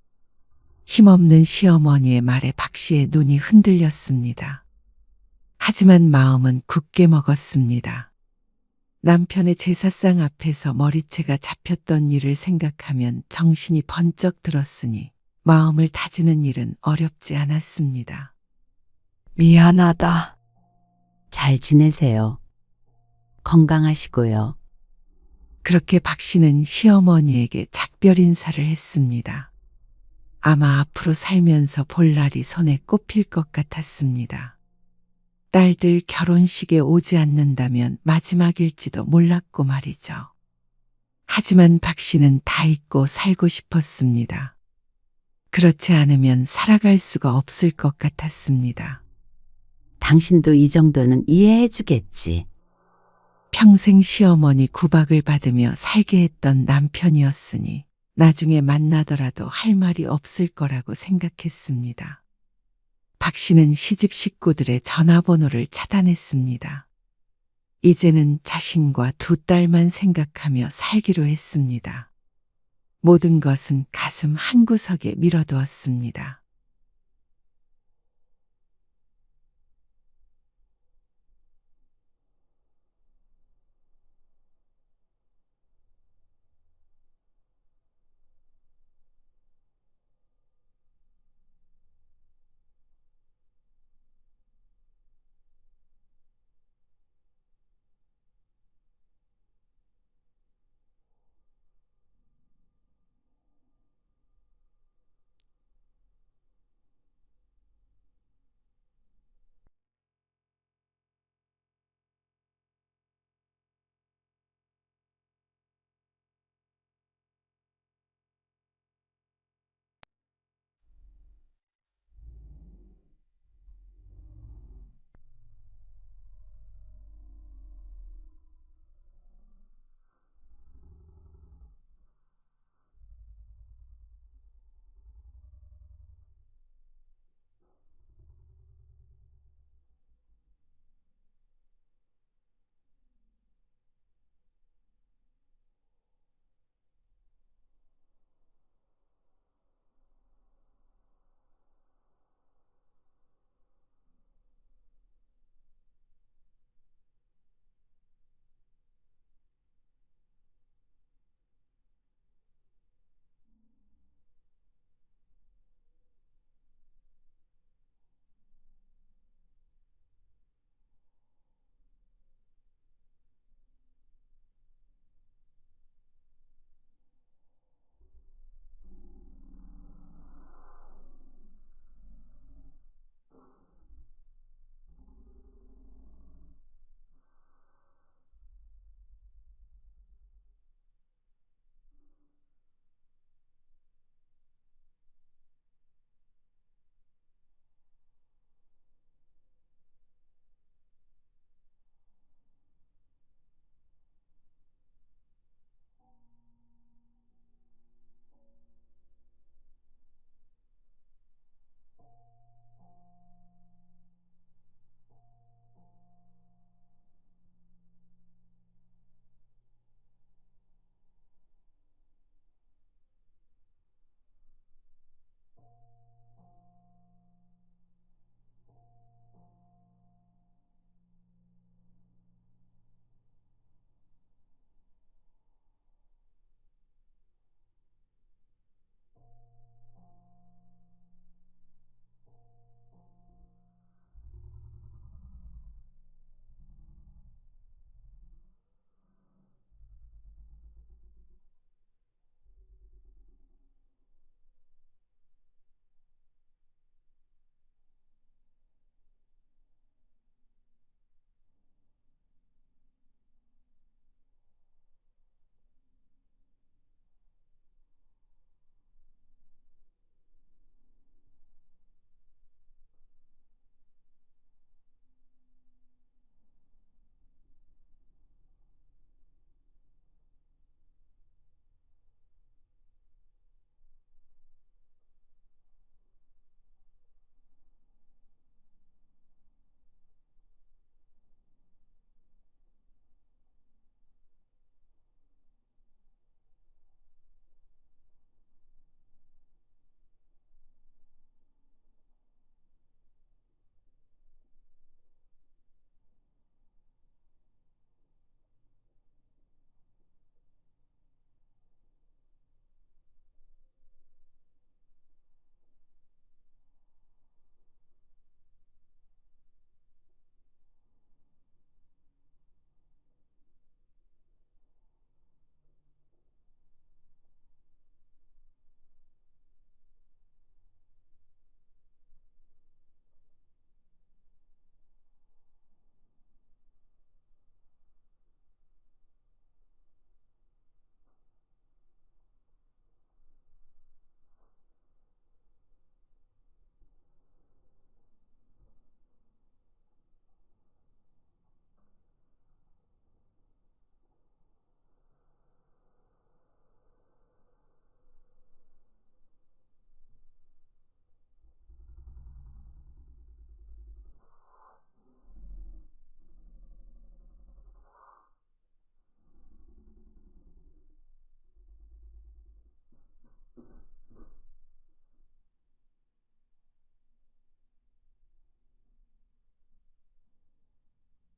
힘없는 시어머니의 말에 박 씨의 눈이 흔들렸습니다. 하지만 마음은 굳게 먹었습니다. 남편의 제사상 앞에서 머리채가 잡혔던 일을 생각하면 정신이 번쩍 들었으니 마음을 다지는 일은 어렵지 않았습니다. 미안하다. 잘 지내세요. 건강하시고요. 그렇게 박 씨는 시어머니에게 작별 인사를 했습니다. 아마 앞으로 살면서 볼 날이 손에 꼽힐 것 같았습니다. 딸들 결혼식에 오지 않는다면 마지막일지도 몰랐고 말이죠. 하지만 박 씨는 다 잊고 살고 싶었습니다. 그렇지 않으면 살아갈 수가 없을 것 같았습니다. 당신도 이 정도는 이해해 주겠지. 평생 시어머니 구박을 받으며 살게 했던 남편이었으니 나중에 만나더라도 할 말이 없을 거라고 생각했습니다. 박 씨는 시집 식구들의 전화번호를 차단했습니다. 이제는 자신과 두 딸만 생각하며 살기로 했습니다. 모든 것은 가슴 한구석에 밀어두었습니다.